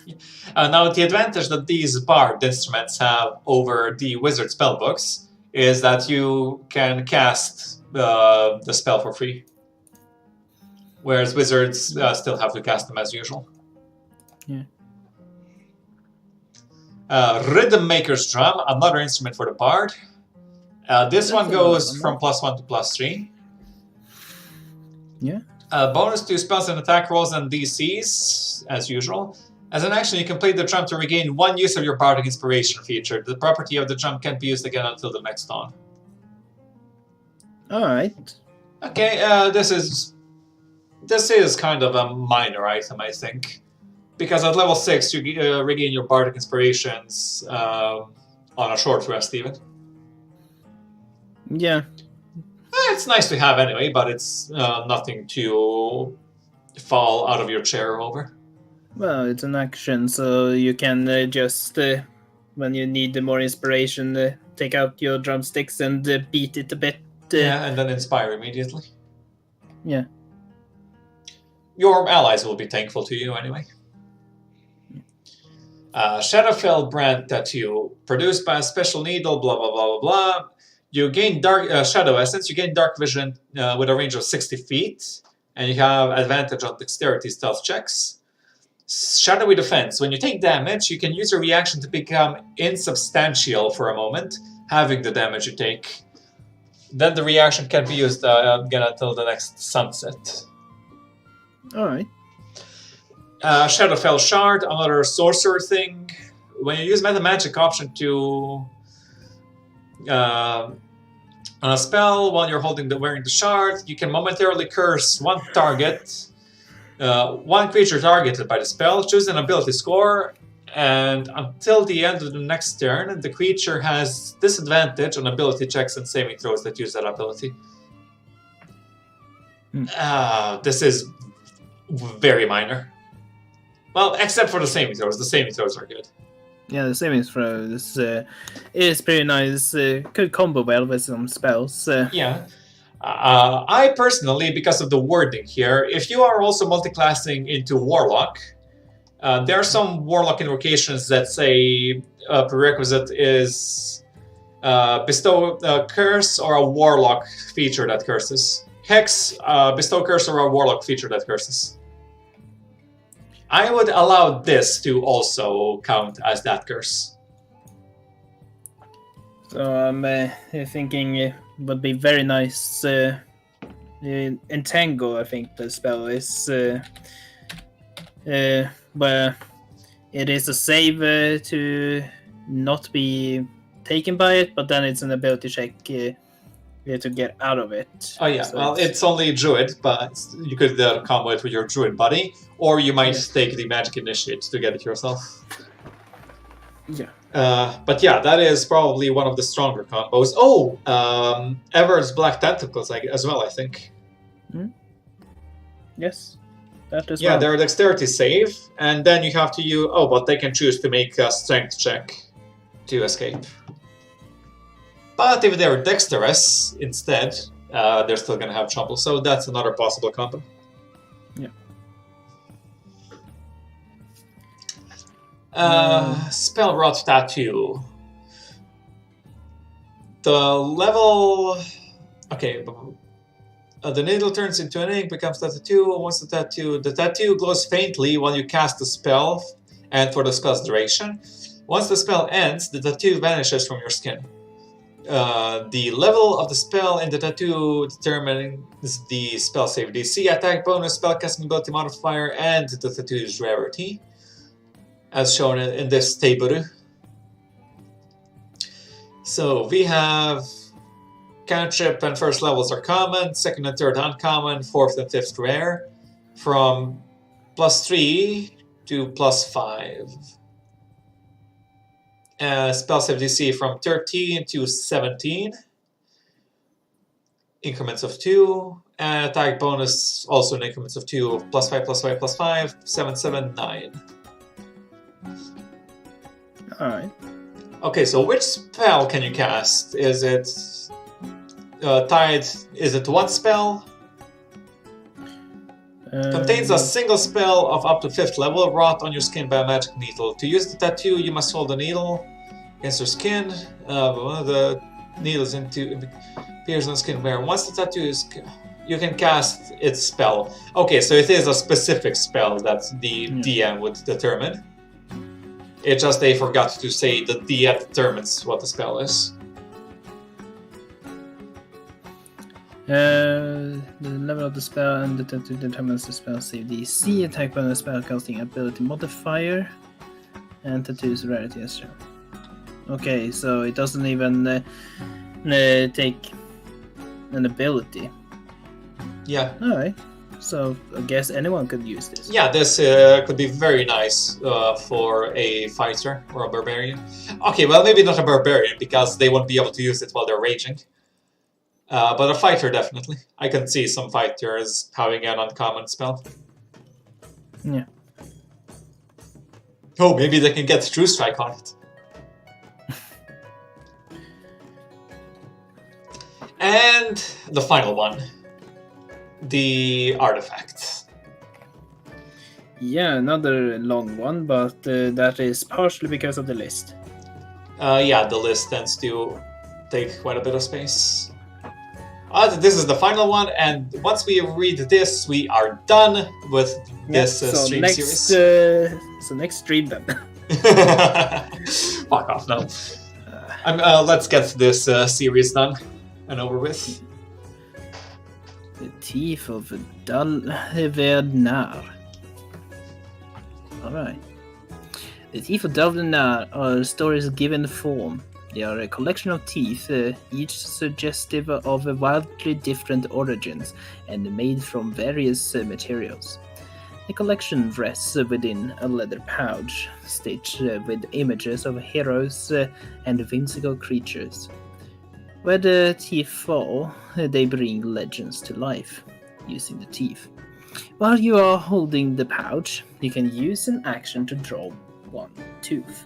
Now, the advantage that these bard instruments have over the wizard spellbooks is that you can cast the spell for free, whereas wizards still have to cast them as usual. Yeah. Rhythm Maker's Drum, another instrument for the bard. This one goes from +1 to +3. Yeah. Bonus to spells and attack rolls and DCs, as usual. As an action, you can play the drum to regain 1 use of your Bardic Inspiration feature. The property of the drum can't be used again until the next dawn. Alright. Okay, this is kind of a minor item, I think. Because at level 6, you regain your Bardic Inspirations on a short rest, even. Yeah. It's nice to have anyway, but it's nothing to fall out of your chair over. Well, it's an action, so you can just, when you need more inspiration, take out your drumsticks and beat it a bit. Yeah, and then inspire immediately. Yeah. Your allies will be thankful to you anyway. Shadowfell Brand Tattoo. Produced by a special needle, blah, blah, blah, blah, blah. You gain dark Shadow Essence. You gain Dark Vision with a range of 60 feet. And you have advantage on Dexterity Stealth checks. Shadowy Defense. When you take damage, you can use your reaction to become insubstantial for a moment, having the damage you take. Then the reaction can be used again until the next sunset. Alright. Shadowfell Shard, another sorcerer thing. When you use Meta Magic option to on a spell while you're wearing the shard, you can momentarily curse one target, one creature targeted by the spell, choose an ability score, and until the end of the next turn, the creature has disadvantage on ability checks and saving throws that use that ability. This is very minor. Well, except for the saving throws. The saving throws are good. Yeah, the saving throws is pretty nice. Could combo well with some spells. Yeah. I personally, because of the wording here, if you are also multiclassing into Warlock, there are some Warlock invocations that say prerequisite is bestow a curse or a Warlock feature that curses. Hex, bestow curse or a Warlock feature that curses. I would allow this to also count as that curse. So I'm thinking it would be very nice. Entangle, I think the spell is. Where it is a save to not be taken by it, but then it's an ability check to get out of it. Oh yeah, so well, it's only Druid, but you could combo it with your Druid buddy, or you might take the Magic Initiate to get it yourself. Yeah. But yeah, that is probably one of the stronger combos. Oh, Ever's Black Tentacles as well, I think. Yes. That is yeah, they're Dexterity save, and then you have to use... Oh, but they can choose to make a Strength check to escape. But if they're Dexterous instead, they're still going to have trouble, so that's another possible combo. Yeah. Spell Rot Tattoo. The level... Okay, the needle turns into an ink, becomes tattoo. Once the tattoo glows faintly while you cast the spell and for the spell's duration. Once the spell ends, the tattoo vanishes from your skin. The level of the spell in the tattoo determines the spell save DC, attack bonus, spellcasting ability modifier, and the tattoo's rarity, as shown in this table. So we have cantrip and first levels are common, second and third uncommon, fourth and fifth rare, from +3 to +5. Spell save DC from 13 to 17. Increments of 2. And attack bonus also in increments of 2 of +5, +5, +5, 7, 7, 9. Alright. Okay, so which spell can you cast? Is it tied? Is it one spell? Contains a single spell of up to 5th level, wrought on your skin by a magic needle. To use the tattoo, you must hold the needle against your skin. One of the needles appears on the skin where once the tattoo is... You can cast its spell. Okay, so it is a specific spell that the DM would determine. It's just they forgot to say that the DM determines what the spell is. The level of the spell and the tattoo determines the spell save DC, attack bonus, spellcasting ability modifier, and tattoo's rarity as shown. Okay, so it doesn't even take an ability. Yeah. Alright, so I guess anyone could use this. Yeah, this could be very nice for a fighter or a barbarian. Okay, well, maybe not a barbarian, because they won't be able to use it while they're raging. But a fighter, definitely. I can see some fighters having an uncommon spell. Yeah. Oh, maybe they can get True Strike on it. And the final one. The artifact. Yeah, another long one, but that is partially because of the list. Yeah, the list tends to take quite a bit of space. This is the final one, and once we read this, we are done with this stream series. So next stream then. Fuck off now. Let's get this series done and over with. The Teeth of Dalvenar. Alright. The Teeth of Dalvenar are stories given form. They are a collection of teeth, each suggestive of wildly different origins, and made from various materials. The collection rests within a leather pouch, stitched with images of heroes and whimsical creatures. Where the teeth fall, they bring legends to life, using the teeth. While you are holding the pouch, you can use an action to draw one tooth.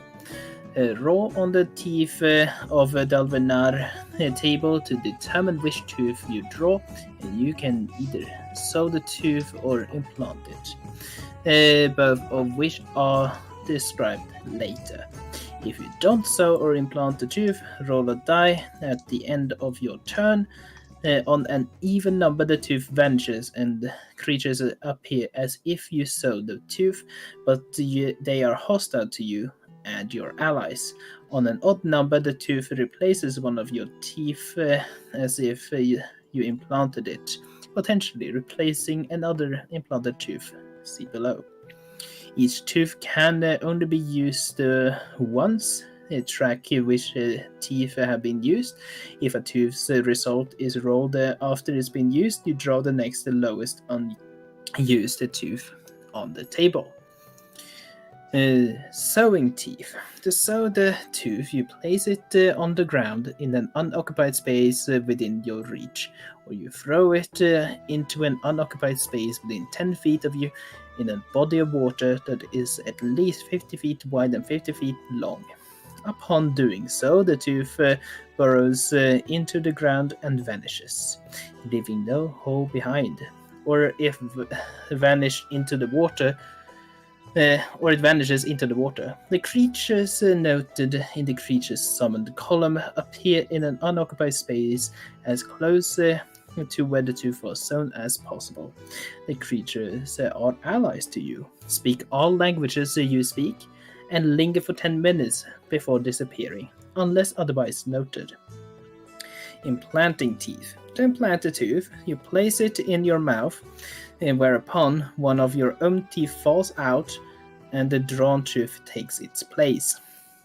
Roll on the Teeth of Dalvenar table to determine which tooth you draw, and you can either sew the tooth or implant it, both of which are described later. If you don't sew or implant the tooth, roll a die at the end of your turn. On an even number, the tooth vanishes and creatures appear as if you sewed the tooth, but they are hostile to you and your allies. On an odd number, the tooth replaces one of your teeth as if you implanted it, potentially replacing another implanted tooth. See below. Each tooth can only be used once. Track which teeth have been used. If a tooth's result is rolled after it's been used, you draw the next lowest unused tooth on the table. Sewing teeth. To sew the tooth, you place it on the ground in an unoccupied space within your reach, or you throw it into an unoccupied space within 10 feet of you in a body of water that is at least 50 feet wide and 50 feet long. Upon doing so, the tooth burrows into the ground and vanishes, leaving no hole behind. Or if vanished into the water, or it vanishes into the water. The creatures noted in the creatures summoned column appear in an unoccupied space as close to where the tooth was sown as possible. The creatures are allies to you, speak all languages you speak, and linger for 10 minutes before disappearing, unless otherwise noted. Implanting teeth. To implant a tooth, you place it in your mouth, whereupon one of your own teeth falls out and the drawn tooth takes its place,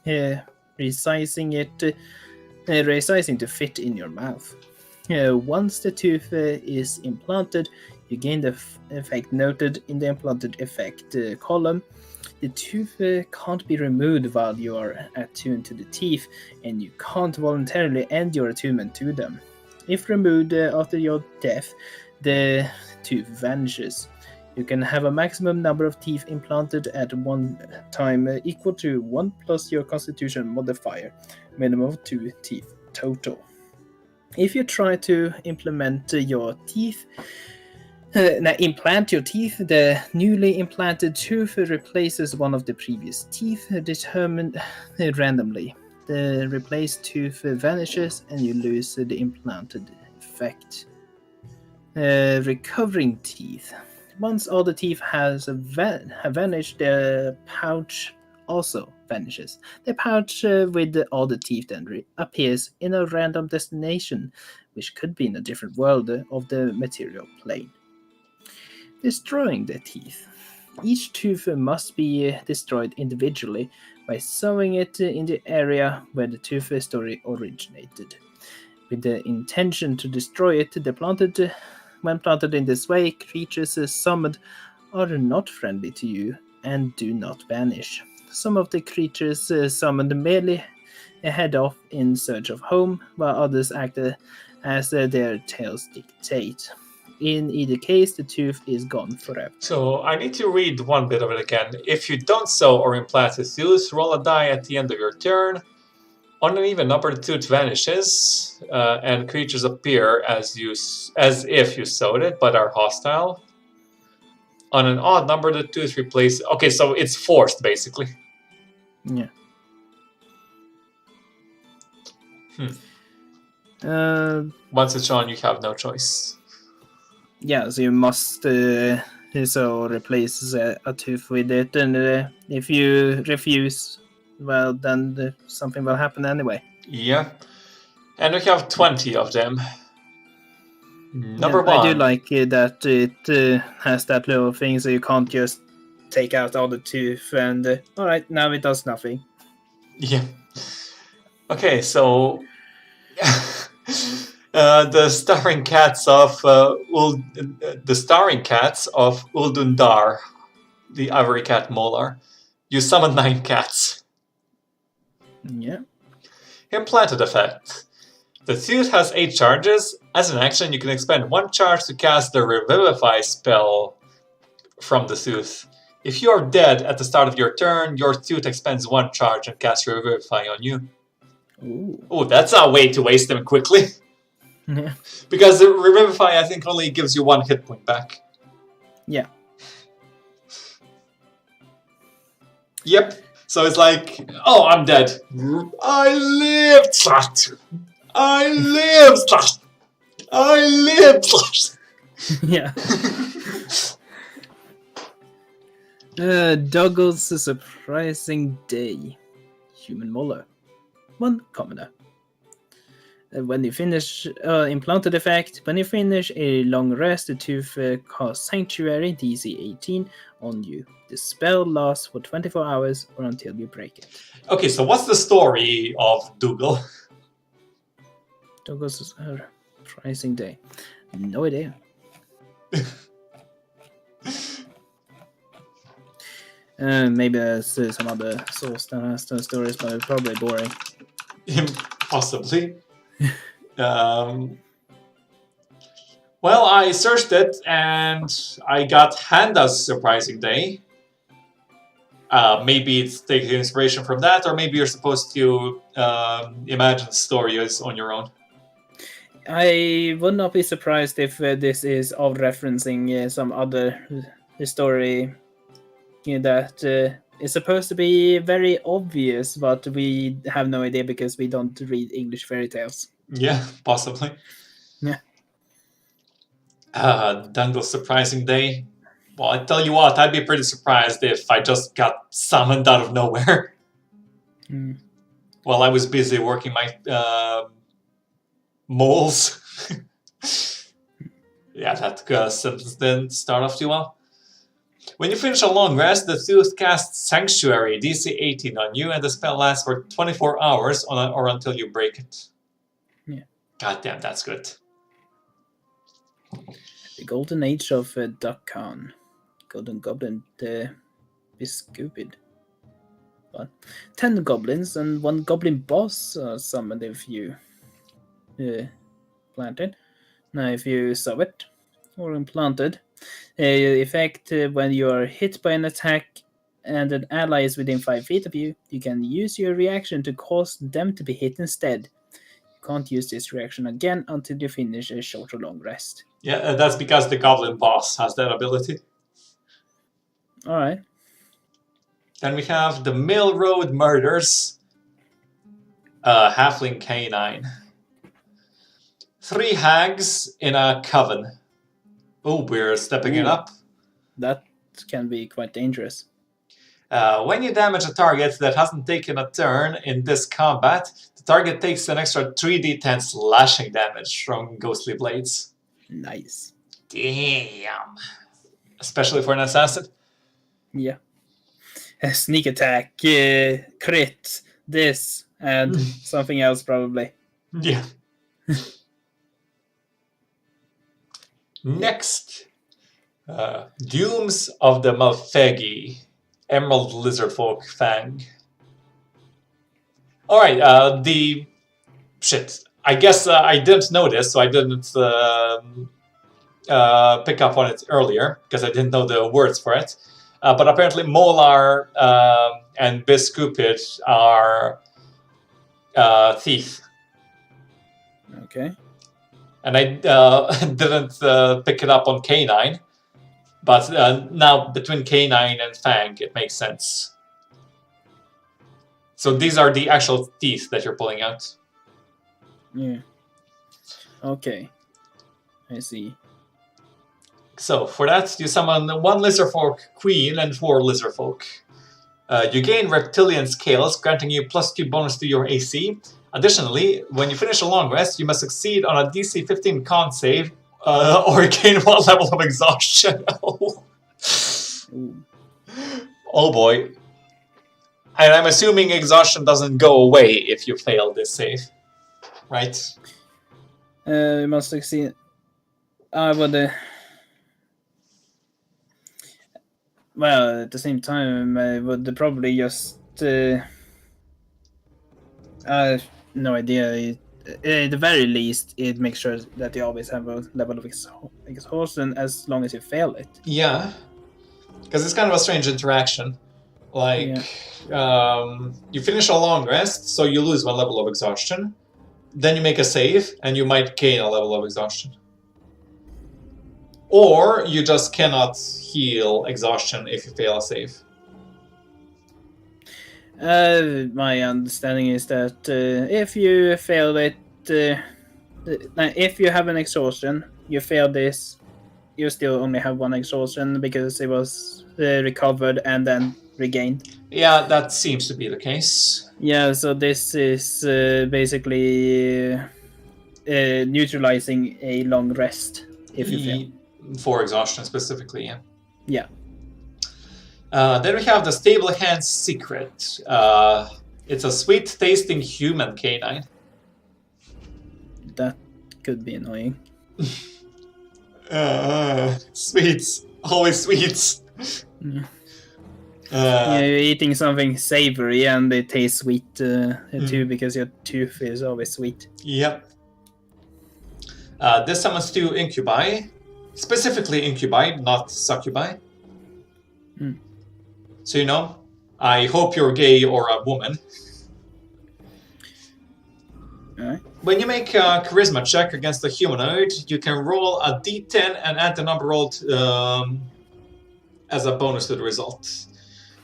resizing to fit in your mouth. Once the tooth is implanted, you gain the effect noted in the implanted effect column. The tooth can't be removed while you are attuned to the teeth, and you can't voluntarily end your attunement to them. If removed after your death, the tooth vanishes. You can have a maximum number of teeth implanted at one time equal to 1 plus your constitution modifier, minimum of 2 teeth total. If you try to implant your teeth, the newly implanted tooth replaces one of the previous teeth determined randomly. The replaced tooth vanishes and you lose the implanted effect. Recovering teeth. Once all the teeth have vanished, the pouch also vanishes. The pouch with all the teeth then appears in a random destination, which could be in a different world of the material plane. Destroying the teeth. Each tooth must be destroyed individually by sewing it in the area where the tooth story originated. With the intention to destroy it, when planted in this way, creatures summoned are not friendly to you and do not vanish. Some of the creatures summoned merely head off in search of home, while others act as their tales dictate. In either case, the tooth is gone forever. So I need to read one bit of it again. If you don't sew or implant a tooth, roll a die at the end of your turn. On an even number, the tooth vanishes, and creatures appear as if you sewed it, but are hostile. On an odd number, the tooth replaces... Okay, so it's forced, basically. Yeah. Once it's on, you have no choice. Yeah, so you must so replace a tooth with it, and if you refuse, well, then something will happen anyway. Yeah. And we have 20 of them. Number one. I do like that it has that little thing, so you can't just take out all the tooth and, alright, now it does nothing. Yeah. Okay, so... the starring cats of Uldundar, the ivory cat Molar. You summon 9 cats. Yeah. Implanted effect. The tooth has 8 charges. As an action, you can expend 1 charge to cast the Revivify spell from the tooth. If you are dead at the start of your turn, your tooth expends 1 charge and casts Revivify on you. Ooh, that's a way to waste them quickly. Yeah. Because the Revivify, I think, only gives you 1 hit point back. Yeah. Yep. So it's like, oh, I'm dead. I lived! I lived! I lived! Yeah. Doggle's surprising day. Human Molar. 1 commoner. When you finish implanted effect, when you finish a long rest, the tooth casts Sanctuary DC 18 on you. The spell lasts for 24 hours or until you break it. Okay, so what's the story of Dougal? Douglas' surprising day. No idea. Maybe there's some other source that has those stories, but it's probably boring. Possibly. Well, I searched it and I got Handa's surprising day. Maybe it's taking inspiration from that, or maybe you're supposed to imagine stories on your own. I would not be surprised if this is of referencing some other story that is supposed to be very obvious, but we have no idea because we don't read English fairy tales. Yeah, possibly. Yeah. Dungle's surprising day. Well, I tell you what, I'd be pretty surprised if I just got summoned out of nowhere. While I was busy working my moles. Yeah, that sentence didn't start off too well. When you finish a long rest, the Tooth casts Sanctuary, DC 18 on you, and the spell lasts for 24 hours or until you break it. Yeah. God damn, that's good. The Golden Age of Duckhorn. Golden Goblin Biscupid. 10 goblins and 1 goblin boss summoned if you planted. Now if you saw it or implanted, effect when you are hit by an attack and an ally is within 5 feet of you, you can use your reaction to cause them to be hit instead. You can't use this reaction again until you finish a short or long rest. Yeah, that's because the goblin boss has that ability. Alright. Then we have the Mill Road Murders. Halfling Canine. 3 hags in a coven. Oh, we're stepping it up. That can be quite dangerous. When you damage a target that hasn't taken a turn in this combat, the target takes an extra 3d10 slashing damage from ghostly blades. Nice. Damn. Especially for an assassin. Yeah. A sneak attack, crit, this, and something else probably. Yeah. Next. Dooms of the Malfegi. Emerald Lizardfolk Fang. Alright, shit. I guess I didn't know this, so I didn't pick up on it earlier, because I didn't know the words for it. But apparently Molar and Biscupid are thief. Okay. And I didn't pick it up on Canine. But now between Canine and Fang, it makes sense. So these are the actual teeth that you're pulling out. Yeah. Okay. I see. So for that, you summon 1 Lizardfolk Queen and 4 Lizardfolk. You gain reptilian scales, granting you +2 bonus to your AC. Additionally, when you finish a long rest, you must succeed on a DC 15 con save or gain 1 level of exhaustion. Oh boy. And I'm assuming exhaustion doesn't go away if you fail this save. Right? You must succeed. I would... Well, at the same time, I would probably just... no idea. At the very least, it makes sure that you always have a level of exhaustion as long as you fail it. Yeah. Because it's kind of a strange interaction. Like, you finish a long rest, so you lose 1 level of exhaustion. Then you make a save, and you might gain a level of exhaustion. Or you just cannot heal exhaustion if you fail a save. My understanding is that if you fail it, if you have an exhaustion, you fail this, you still only have 1 exhaustion because it was recovered and then regained. Yeah, that seems to be the case. Yeah, so this is basically neutralizing a long rest if you fail. For exhaustion specifically, yeah. Yeah. Then we have the Stable Hand's Secret. It's a sweet-tasting human canine. That could be annoying. Sweets. Always sweets. Yeah, you're eating something savory and it tastes sweet too because your tooth is always sweet. Yep. This summons 2 incubi. Specifically incubi, not succubi. So, you know, I hope you're gay or a woman. Alright. When you make a charisma check against a humanoid, you can roll a d10 and add the number rolled as a bonus to the result.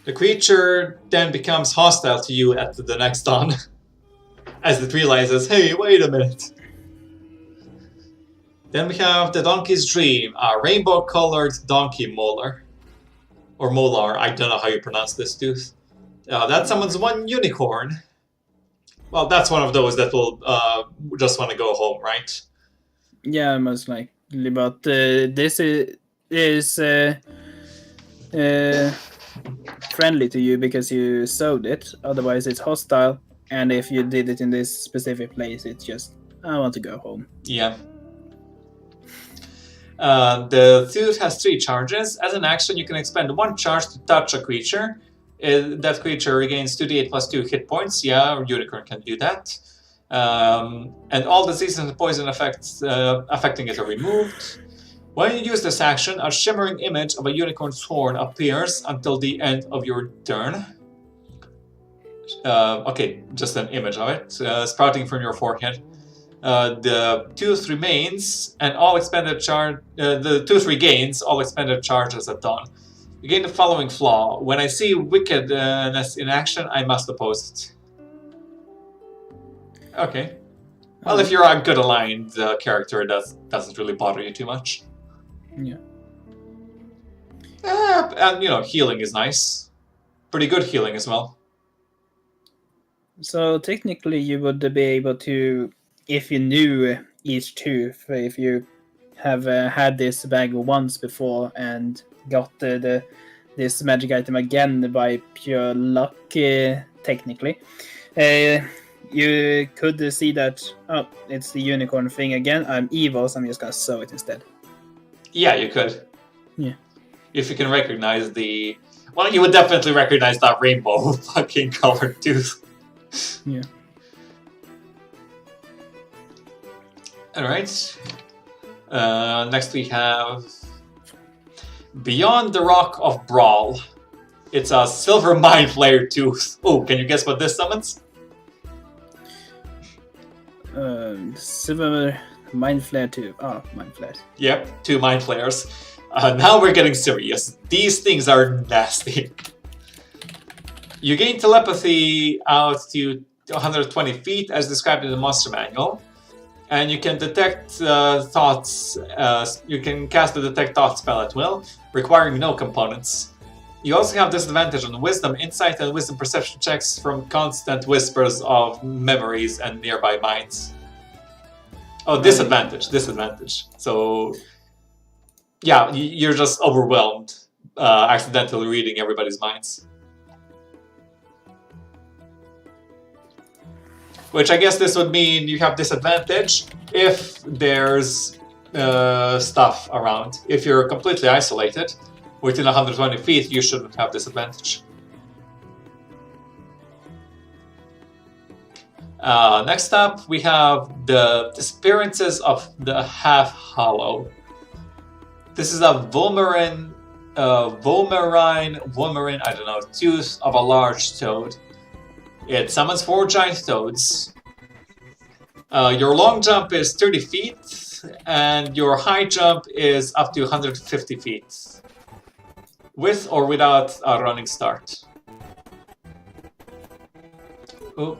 The creature then becomes hostile to you at the next dawn, as it realizes, hey, wait a minute. Then we have the Donkey's Dream, a rainbow-colored donkey molar. Or molar, I don't know how you pronounce this, dude. That summons one unicorn. Well, that's one of those that will just want to go home, right? Yeah, most likely, but this is friendly to you because you sowed it. Otherwise, it's hostile. And if you did it in this specific place, it's just, I want to go home. Yeah. The suit has 3 charges. As an action, you can expend 1 charge to touch a creature. That creature regains 2d8 plus 2 hit points. Yeah, Unicorn can do that. And all disease and poison effects affecting it are removed. When you use this action, a shimmering image of a unicorn's horn appears until the end of your turn. Okay, just an image of it, sprouting from your forehead. The tooth remains, and all expended the tooth regains all expended charges at dawn. You gain the following flaw: when I see wickedness in action, I must oppose it. Okay. Well, if you're a good aligned character, that doesn't really bother you too much. Yeah. And healing is nice. Pretty good healing as well. So technically, you would be able to, if you knew each tooth, if you have had this bag once before and got this magic item again by pure luck, technically, you could see that, oh, it's the unicorn thing again. I'm evil, so I'm just gonna sew it instead. Yeah, you could. Yeah. If you can recognize well, you would definitely recognize that rainbow fucking colored tooth. Yeah. Alright. Next we have Beyond the Rock of Brawl. It's a silver mind flare tooth. Oh, can you guess what this summons? Silver mind flare too. Oh, mind flares. Yep, 2 mind flares. Now we're getting serious. These things are nasty. You gain telepathy out to 120 feet as described in the monster manual. And you can detect thoughts. You can cast the detect thoughts spell at will, requiring no components. You also have disadvantage on wisdom, insight, and wisdom perception checks from constant whispers of memories and nearby minds. Oh, disadvantage. So, yeah, you're just overwhelmed, accidentally reading everybody's minds. Which I guess this would mean you have disadvantage if there's stuff around. If you're completely isolated, within 120 feet, you shouldn't have disadvantage. Next up, we have the Disappearances of the Half-Hollow. This is a Vomerine, I don't know, tooth of a large toad. It summons 4 giant toads. Your long jump is 30 feet, and your high jump is up to 150 feet. With or without a running start. Oh,